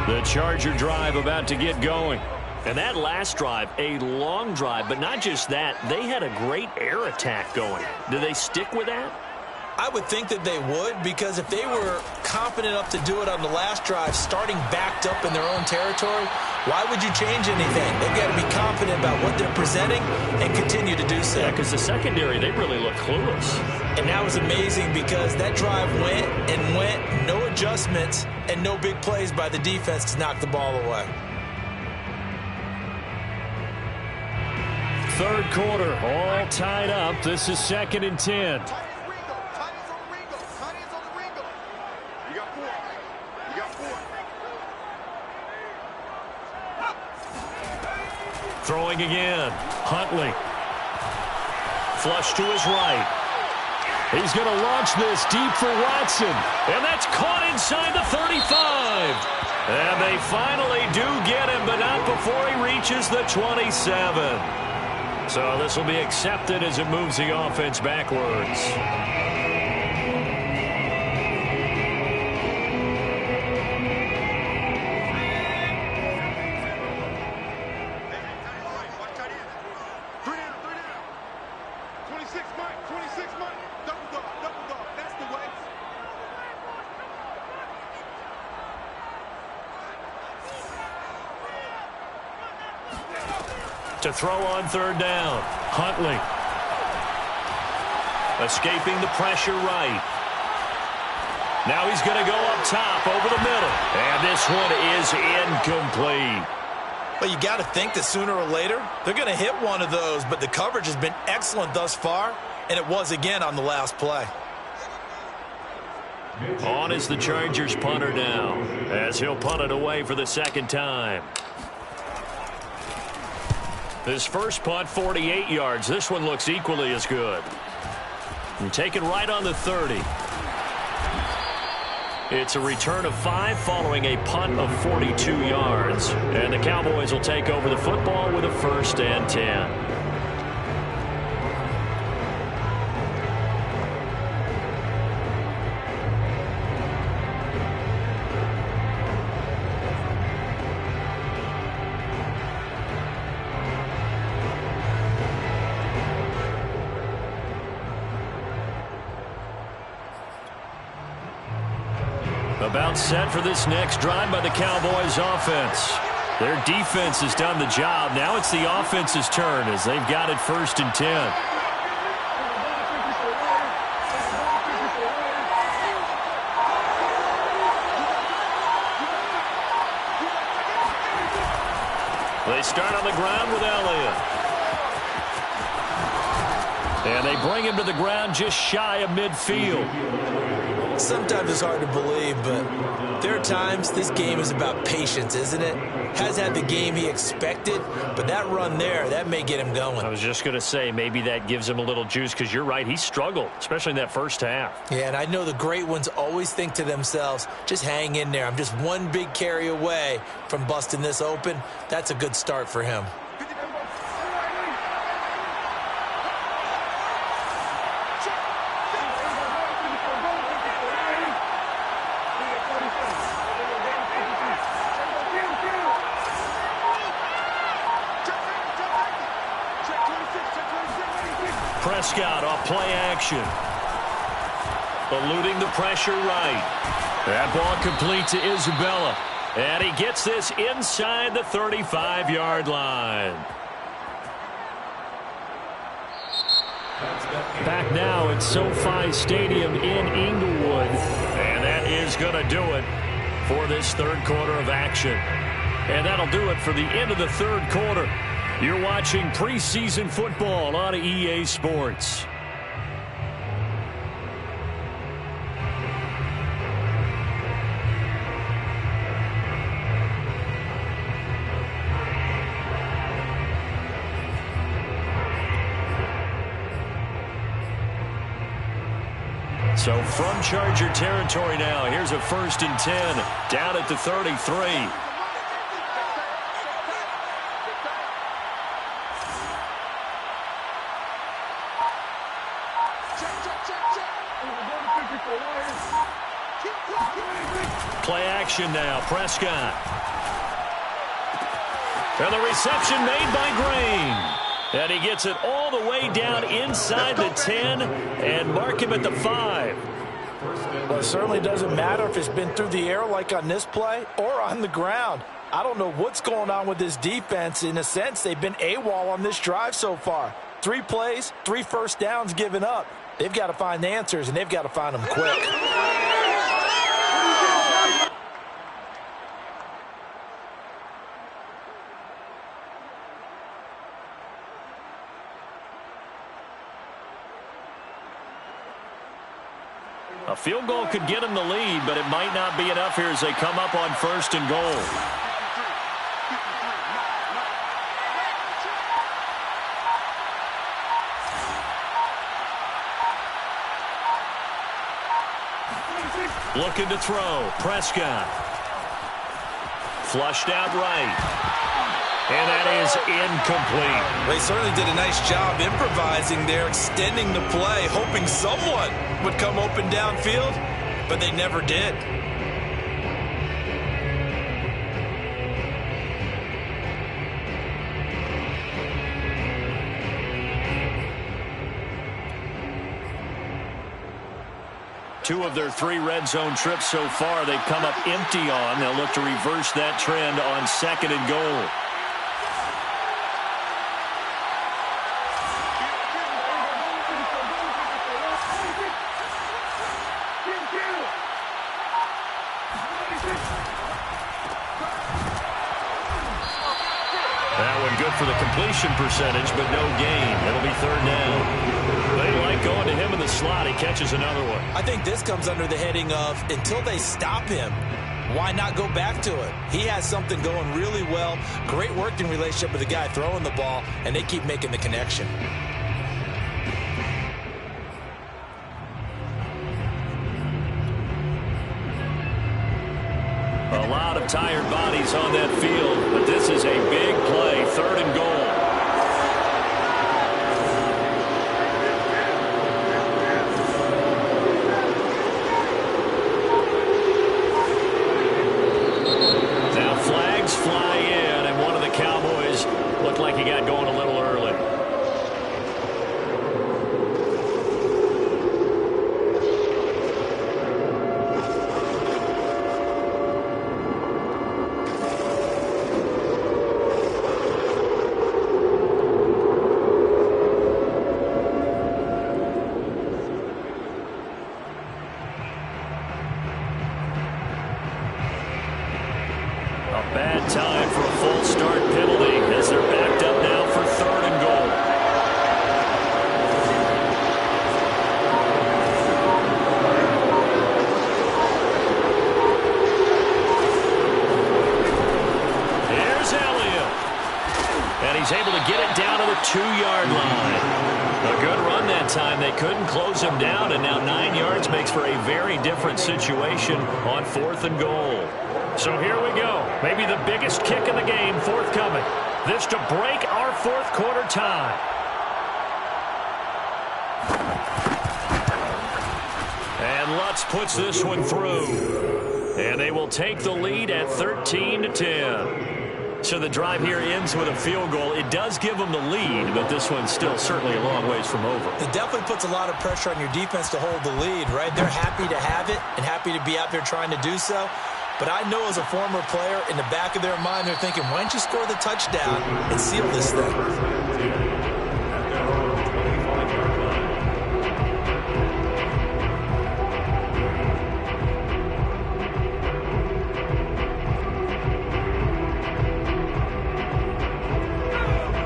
The Charger drive about to get going. And that last drive, a long drive, but not just that, they had a great air attack going. Do they stick with that? I would think that they would, because if they were confident enough to do it on the last drive, starting backed up in their own territory, why would you change anything? They've got to be confident about what they're presenting and continue to do so. Yeah, because the secondary, they really look clueless. And that was amazing because that drive went and went, no adjustments, and no big plays by the defense to knock the ball away. 3rd quarter, all tied up. This is 2nd and 10. Throwing again. Huntley. Flush to his right. He's going to launch this deep for Watson. And that's caught inside the 35. And they finally do get him, but not before he reaches the 27. So this will be accepted as it moves the offense backwards. To throw on 3rd down. Huntley. Escaping the pressure right. Now he's going to go up top over the middle. And this one is incomplete. Well, you got to think that sooner or later they're going to hit one of those, but the coverage has been excellent thus far, and it was again on the last play. On is the Chargers punter now, as he'll punt it away for the 2nd time. His first punt, 48 yards. This one looks equally as good. And taken right on the 30. It's a return of 5 following a punt of 42 yards. And the Cowboys will take over the football with a 1st and 10. About set for this next drive by the Cowboys offense. Their defense has done the job. Now it's the offense's turn as they've got it 1st and 10. They start on the ground with Elliott. And they bring him to the ground just shy of midfield. Sometimes it's hard to believe, but there are times this game is about patience, isn't it? Has had the game he expected, but that run there, that may get him going. I was just going to say, maybe that gives him a little juice, because you're right, he struggled, especially in that first half. Yeah, and I know the great ones always think to themselves, just hang in there. I'm just one big carry away from busting this open. That's a good start for him. Prescott off play action. Eluding the pressure right. That ball complete to Isabella. And he gets this inside the 35-yard line. Back now at SoFi Stadium in Inglewood. And that is going to do it for this third quarter of action. And that'll do it for the end of the third quarter. You're watching preseason football on EA Sports. So from Charger territory now, here's a 1st and 10 down at the 33. Play action now, Prescott. And the reception made by Green. And he gets it all the way down inside the 10 and mark him at the 5. Well, it certainly doesn't matter if it's been through the air like on this play or on the ground. I don't know what's going on with this defense. In a sense, they've been AWOL on this drive so far. 3 plays, 3 first downs given up. They've got to find answers, and they've got to find them quick. A field goal could get them the lead, but it might not be enough here as they come up on 1st and goal. Looking to throw. Prescott. Flushed out right. And that is incomplete. They certainly did a nice job improvising there, extending the play, hoping someone would come open downfield, but they never did. Two of their 3 red zone trips so far, they've come up empty on. They'll look to reverse that trend on 2nd and goal. That one good for the completion percentage, but no gain. It'll be 3rd down. They like going to him in the slot. He catches another one. I think this comes under the heading of until they stop him, why not go back to it? He has something going really well. Great working relationship with the guy throwing the ball, and they keep making the connection. A lot of tired bodies on that field, but this is a big play. 3rd and goal. Now flags fly in, and one of the Cowboys looked like he got going a little early. Bad time for a false start penalty as they're backed up now for 3rd and goal. he's able to get it down to the 2-yard line. A good run that time. They couldn't close him down, and now 9 yards makes for a very different situation on 4th and goal. So here we go. Maybe the biggest kick in the game forthcoming. This to break our 4th quarter tie. And Lutz puts this one through. And they will take the lead at 13-10. So the drive here ends with a field goal. It does give them the lead, but this one's still certainly a long ways from over. It definitely puts a lot of pressure on your defense to hold the lead, right? They're happy to have it and happy to be out there trying to do so. But I know as a former player, in the back of their mind, they're thinking, why don't you score the touchdown and seal this thing?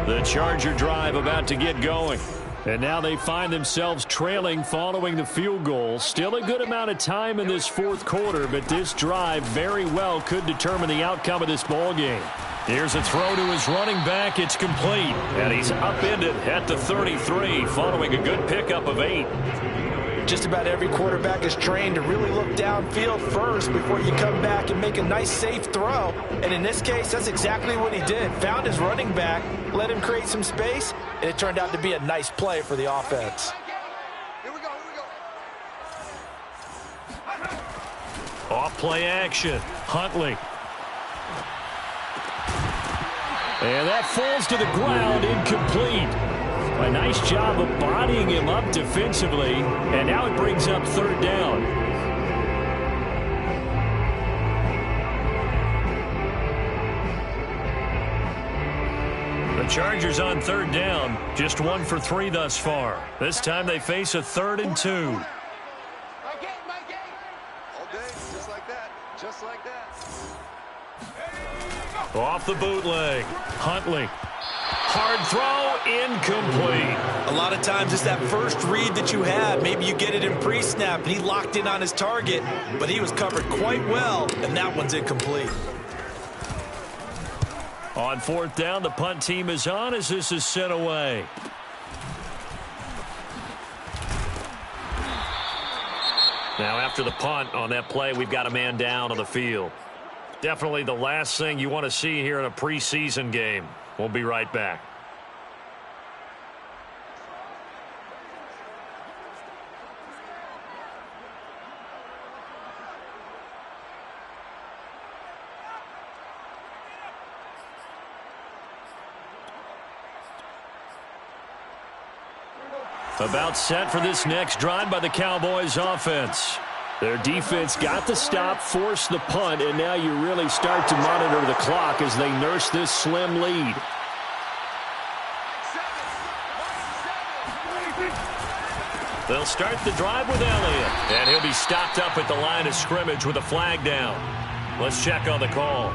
The Charger drive about to get going. And now they find themselves trailing following the field goal. Still a good amount of time in this 4th quarter, but this drive very well could determine the outcome of this ball game. Here's a throw to his running back. It's complete. And he's upended at the 33 following a good pickup of 8. Just about every quarterback is trained to really look downfield first before you come back and make a nice, safe throw. And in this case, that's exactly what he did. Found his running back, let him create some space, and it turned out to be a nice play for the offense. Here we go, here we go. Off play action. Huntley. And that falls to the ground, incomplete. A nice job of bodying him up defensively, and now it brings up 3rd down. The Chargers on 3rd down, just 1 for 3 thus far. This time they face a 3rd and 2. My game, my game. All day, just like that, just like that. Off the bootleg, Huntley. Hard throw, incomplete. A lot of times it's that first read that you have. Maybe you get it in pre-snap, and he locked in on his target, but he was covered quite well, and that one's incomplete. On 4th down, the punt team is on as this is sent away. Now after the punt on that play, we've got a man down on the field. Definitely the last thing you want to see here in a preseason game. We'll be right back. About set for this next drive by the Cowboys offense. Their defense got the stop, forced the punt, and now you really start to monitor the clock as they nurse this slim lead. They'll start the drive with Elliott, and he'll be stopped up at the line of scrimmage with a flag down. Let's check on the call.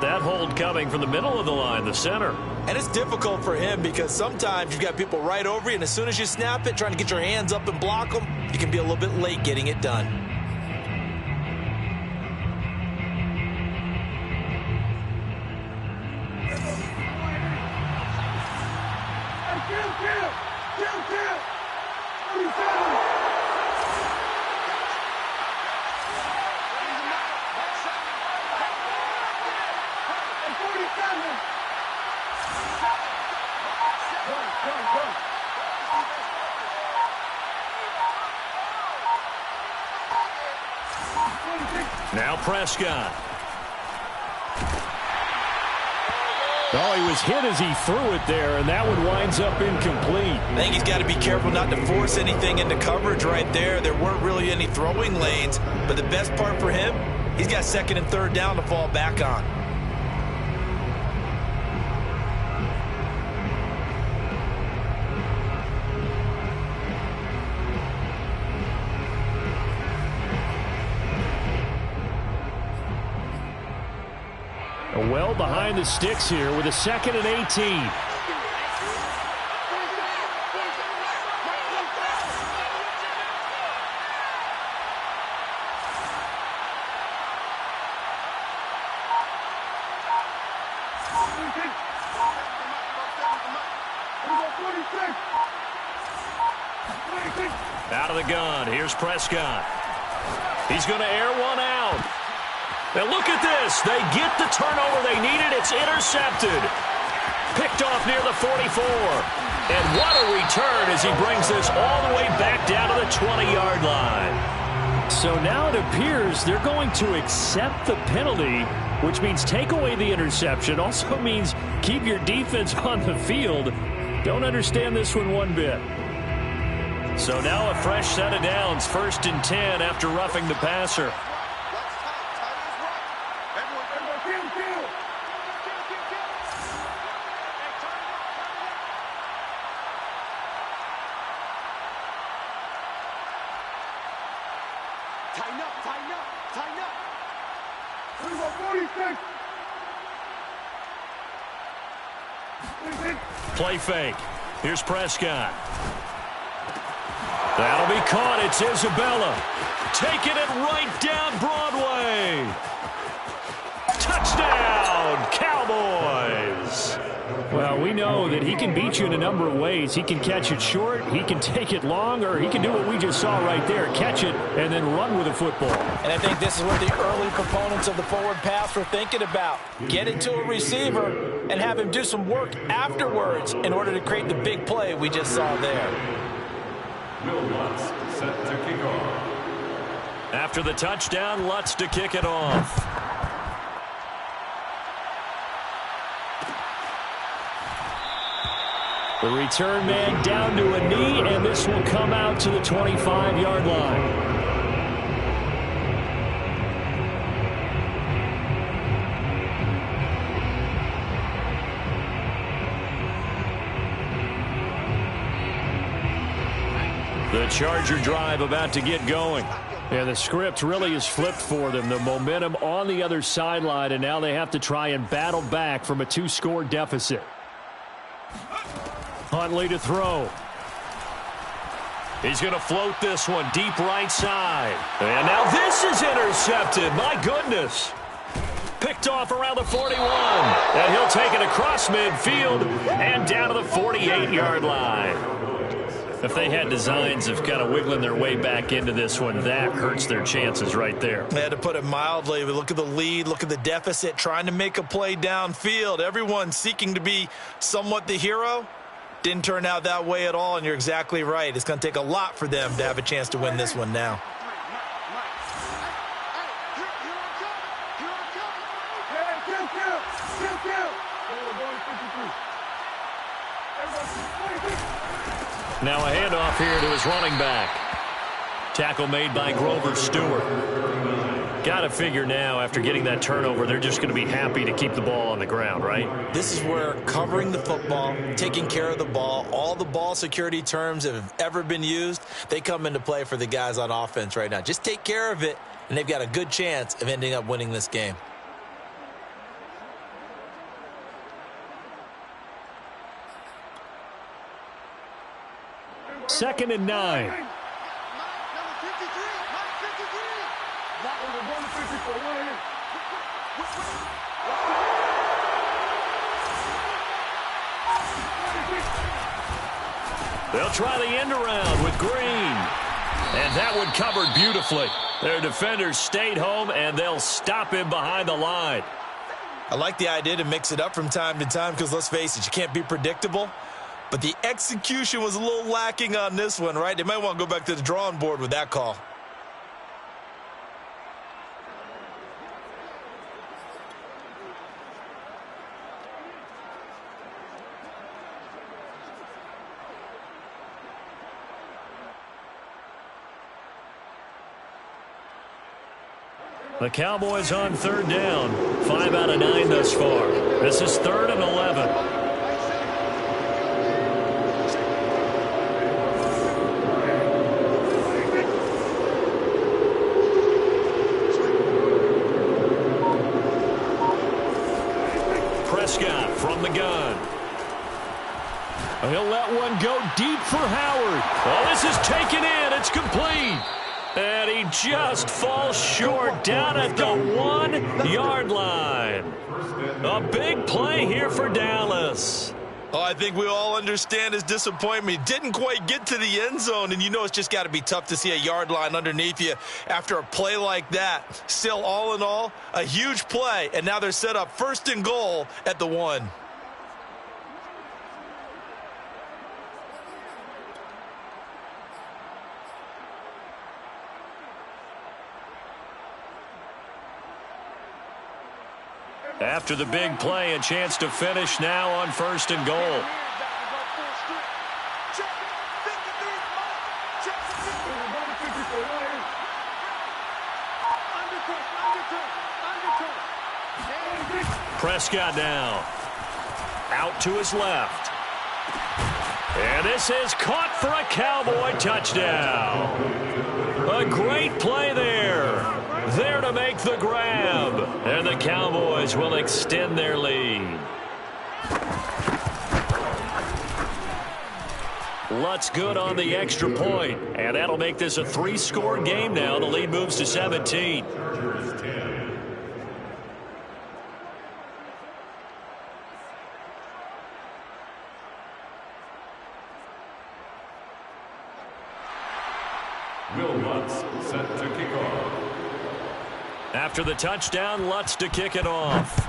That hold coming from the middle of the line, the center. And it's difficult for him because sometimes you've got people right over you, and as soon as you snap it, trying to get your hands up and block them, you can be a little bit late getting it done. Now Prescott. Oh, he was hit as he threw it there, and that one winds up incomplete. I think he's got to be careful not to force anything into coverage right there. There weren't really any throwing lanes, but the best part for him, he's got 2nd and 3rd down to fall back on. Well behind the sticks here with a 2nd and 18. Out of the gun, here's Prescott. He's going to air one out. Now look at this. They get the turnover they needed. It's intercepted. Picked off near the 44. And what a return as he brings this all the way back down to the 20-yard line. So now it appears they're going to accept the penalty, which means take away the interception. Also means keep your defense on the field. Don't understand this one bit. So now a fresh set of downs, 1st and 10 after roughing the passer. Tighten up. Play fake. Here's Prescott. That'll be caught. It's Isabella. Taking it right down Broadway. Touchdown, Cowboys. Well, we know that he can beat you in a number of ways. He can catch it short, he can take it long, or he can do what we just saw right there, catch it and then run with the football. And I think this is what the early proponents of the forward pass were thinking about. Get it to a receiver and have him do some work afterwards in order to create the big play we just saw there. Will Lutz set to kick off. After the touchdown, Lutz to kick it off. The return man down to a knee, and this will come out to the 25-yard line. The Charger drive about to get going. Yeah, the script really is flipped for them. The momentum on the other sideline, and now they have to try and battle back from a 2-score deficit. Huntley to throw. He's going to float this one deep right side. And now this is intercepted. My goodness. Picked off around the 41. And he'll take it across midfield and down to the 48-yard line. If they had designs of kind of wiggling their way back into this one, that hurts their chances right there. They had to put it mildly. We look at the lead, look at the deficit, trying to make a play downfield. Everyone seeking to be somewhat the hero. Didn't turn out that way at all, and you're exactly right. It's going to take a lot for them to have a chance to win this one now. Now a handoff here to his running back. Tackle made by Grover Stewart. Got to figure now, after getting that turnover, they're just going to be happy to keep the ball on the ground, right? This is where covering the football, taking care of the ball, all the ball security terms that have ever been used, they come into play for the guys on offense right now. Just take care of it, and they've got a good chance of ending up winning this game. Second and 9. They'll try the end around with Green. And that one covered beautifully. Their defenders stayed home, and they'll stop him behind the line. I like the idea to mix it up from time to time because, let's face it, you can't be predictable. But the execution was a little lacking on this one, right? They might want to go back to the drawing board with that call. The Cowboys on third down. 5 out of 9 thus far. This is 3rd and 11. Prescott from the gun. He'll let one go deep for Howard. Oh, this is taken in. It's complete. And he just falls short down at the 1-yard line. A big play here for Dallas. Oh, I think we all understand his disappointment. He didn't quite get to the end zone, and you know it's just got to be tough to see a yard line underneath you after a play like that. Still, all in all, a huge play, and now they're set up 1st and goal at the 1. After the big play, a chance to finish now on 1st and goal. Prescott now. Out to his left. And this is caught for a Cowboy touchdown. A great play there. There to make the grab. And the Cowboys will extend their lead. Lutz good on the extra point. And that'll make this a 3-score game now. The lead moves to 17. Will Lutz set to kick off. After the touchdown, Lutz to kick it off.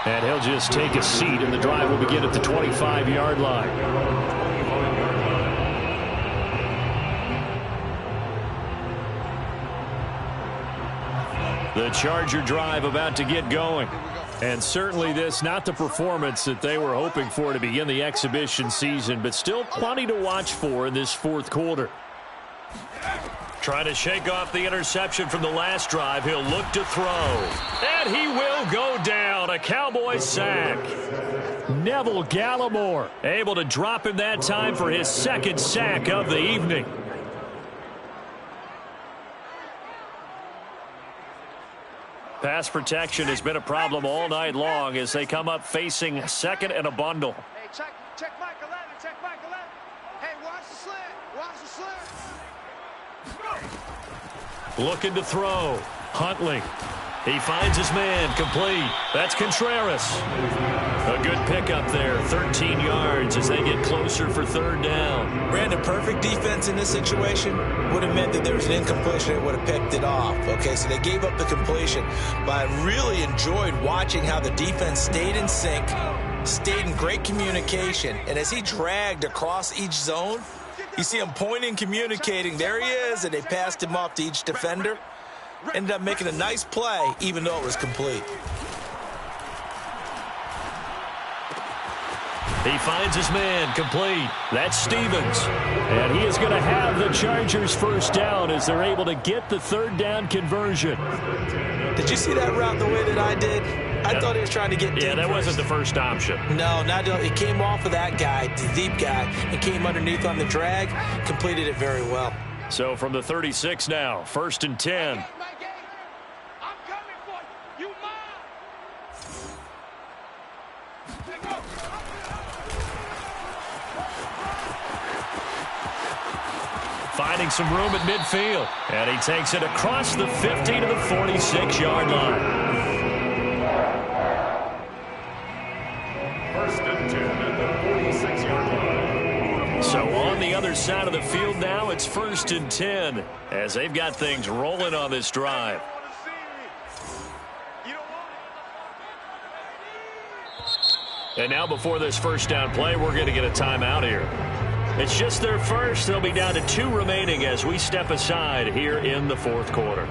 And he'll just take a seat, and the drive will begin at the 25-yard line. The Charger drive about to get going. And certainly this, not the performance that they were hoping for to begin the exhibition season, but still plenty to watch for in this 4th quarter. Trying to shake off the interception from the last drive. He'll look to throw. And he will go down. A Cowboy sack. Neville Gallimore able to drop him that time for his 2nd sack of the evening. Pass protection has been a problem all night long as they come up facing 2nd and a bundle. Hey, check Mike 11, check Mike 11. Hey, watch the slant, Looking to throw. Huntley. He finds his man, complete. That's Contreras. A good pickup there, 13 yards as they get closer for 3rd down. Brandon, perfect defense in this situation would have meant that there was an incompletion and would have picked it off. Okay, so they gave up the completion. But I really enjoyed watching how the defense stayed in sync, stayed in great communication, and as he dragged across each zone, you see him pointing, communicating. There he is, and they passed him off to each defender. Ended up making a nice play, even though it was complete. He finds his man, complete. That's Stevens. And he is going to have the Chargers 1st down as they're able to get the 3rd down conversion. Did you see that route the way that I did? I thought he was trying to get deep. Yeah, that wasn't the first option. No, it came off of that guy, the deep guy, and came underneath on the drag, completed it very well. So from the 36 now, 1st and 10. I'm coming for you. You mine. Finding some room at midfield. And he takes it across the 50 to the 46-yard line. 1st and 10 at the 46-yard line. So on the other side of the field now, it's 1st and 10 as they've got things rolling on this drive. And now before this 1st down play, we're going to get a timeout here. It's just their first. They'll be down to 2 remaining as we step aside here in the 4th quarter.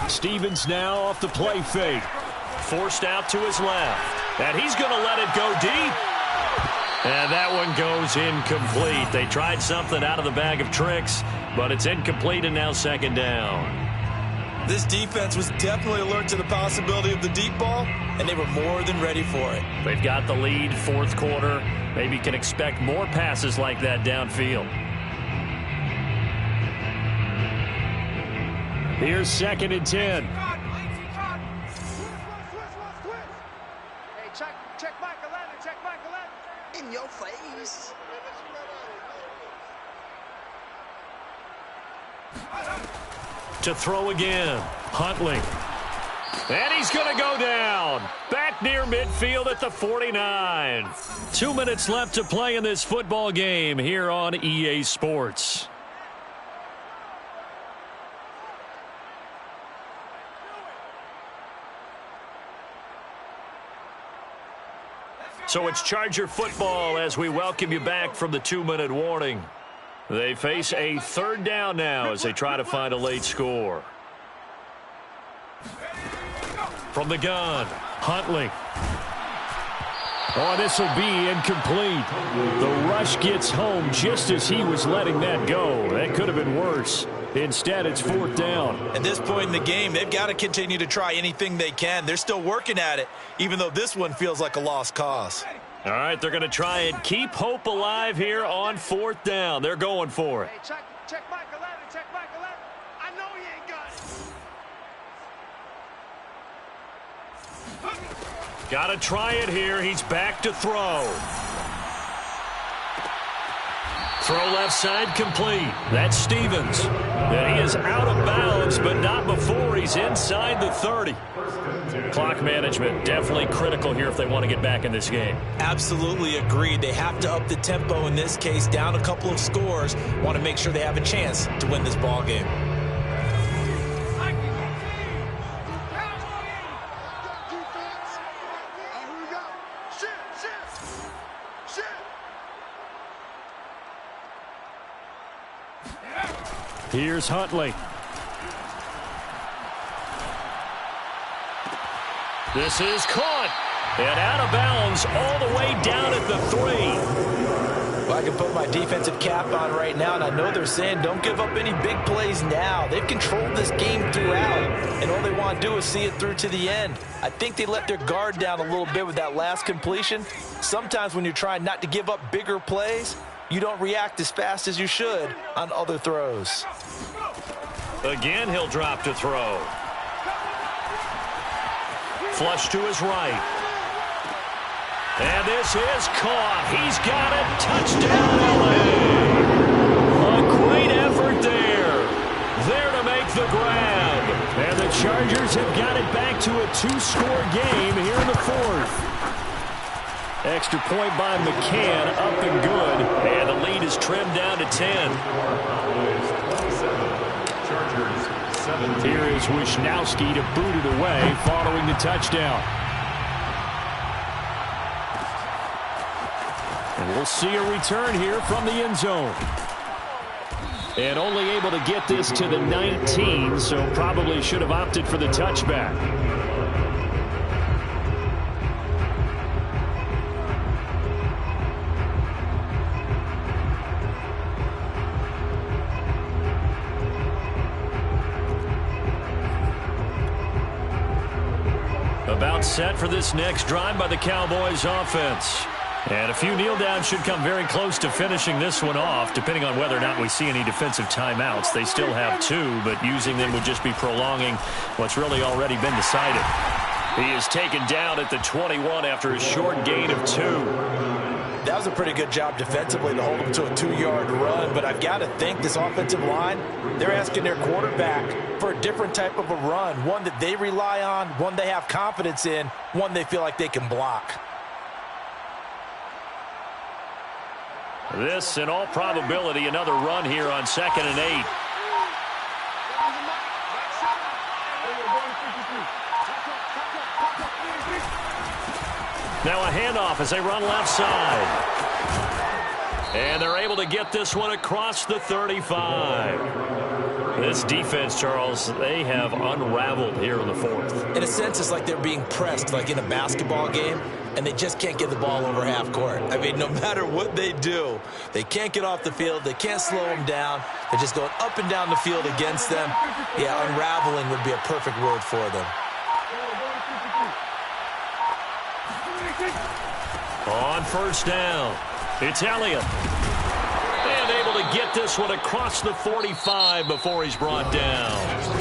Stevens now off the play fake. Forced out to his left. And he's going to let it go deep. And that one goes incomplete. They tried something out of the bag of tricks, but it's incomplete and now 2nd down. This defense was definitely alert to the possibility of the deep ball, and they were more than ready for it. They've got the lead, fourth quarter. Maybe can expect more passes like that downfield. Here's 2nd and 10. Hey, check Mike 11, check Mike 11. In your face. To throw again, Huntley. And he's going to go down. Back near midfield at the 49. 2 minutes left to play in this football game here on EA Sports. So it's Charger football as we welcome you back from the 2-minute warning. They face a 3rd down now as they try to find a late score. From the gun, Huntley. Oh, this will be incomplete. The rush gets home just as he was letting that go. That could have been worse. Instead, it's 4th down. At this point in the game, they've got to continue to try anything they can. They're still working at it, even though this one feels like a lost cause. All right, they're going to try and keep hope alive here on 4th down. They're going for it. Hey, check Mike 11, check Mike 11. I know he ain't got it. Got to try it here. He's back to throw. Throw left side complete. That's Stevens. And he is out of bounds, but not before he's inside the 30. Clock management definitely critical here if they want to get back in this game. Absolutely agreed. They have to up the tempo in this case, down a couple of scores. Want to make sure they have a chance to win this ball game. Here's Huntley. This is caught. And out of bounds all the way down at the 3. Well, I can put my defensive cap on right now, and I know they're saying don't give up any big plays now. They've controlled this game throughout, and all they want to do is see it through to the end. I think they let their guard down a little bit with that last completion. Sometimes when you're trying not to give up bigger plays, you don't react as fast as you should on other throws. Again, he'll drop to throw. Flush to his right. And this is caught. He's got it. Touchdown, LA. A great effort there. There to make the grab. And the Chargers have got it back to a 2-score game here in the 4th. Extra point by McCann, up and good. And the lead is trimmed down to 10. Here is Wisnowski to boot it away following the touchdown. And we'll see a return here from the end zone. And only able to get this to the 19, so probably should have opted for the touchback. About set for this next drive by the Cowboys offense. And a few kneel downs should come very close to finishing this one off, depending on whether or not we see any defensive timeouts. They still have 2, but using them would just be prolonging what's really already been decided. He is taken down at the 21 after a short gain of 2. That was a pretty good job defensively to hold him to a 2-yard run, but I've got to think this offensive line, they're asking their quarterback for a different type of a run, one that they rely on, one they have confidence in, one they feel like they can block. This, in all probability, another run here on 2nd and 8. Now a handoff as they run left side. And they're able to get this one across the 35. This defense, Charles, they have unraveled here in the 4th. In a sense, it's like they're being pressed, like in a basketball game. and they just can't get the ball over half court. I mean, no matter what they do, they can't get off the field. They can't slow them down. They're just going up and down the field against them. Yeah, unraveling would be a perfect word for them. On first down, it's Elliott. And able to get this one across the 45 before he's brought down.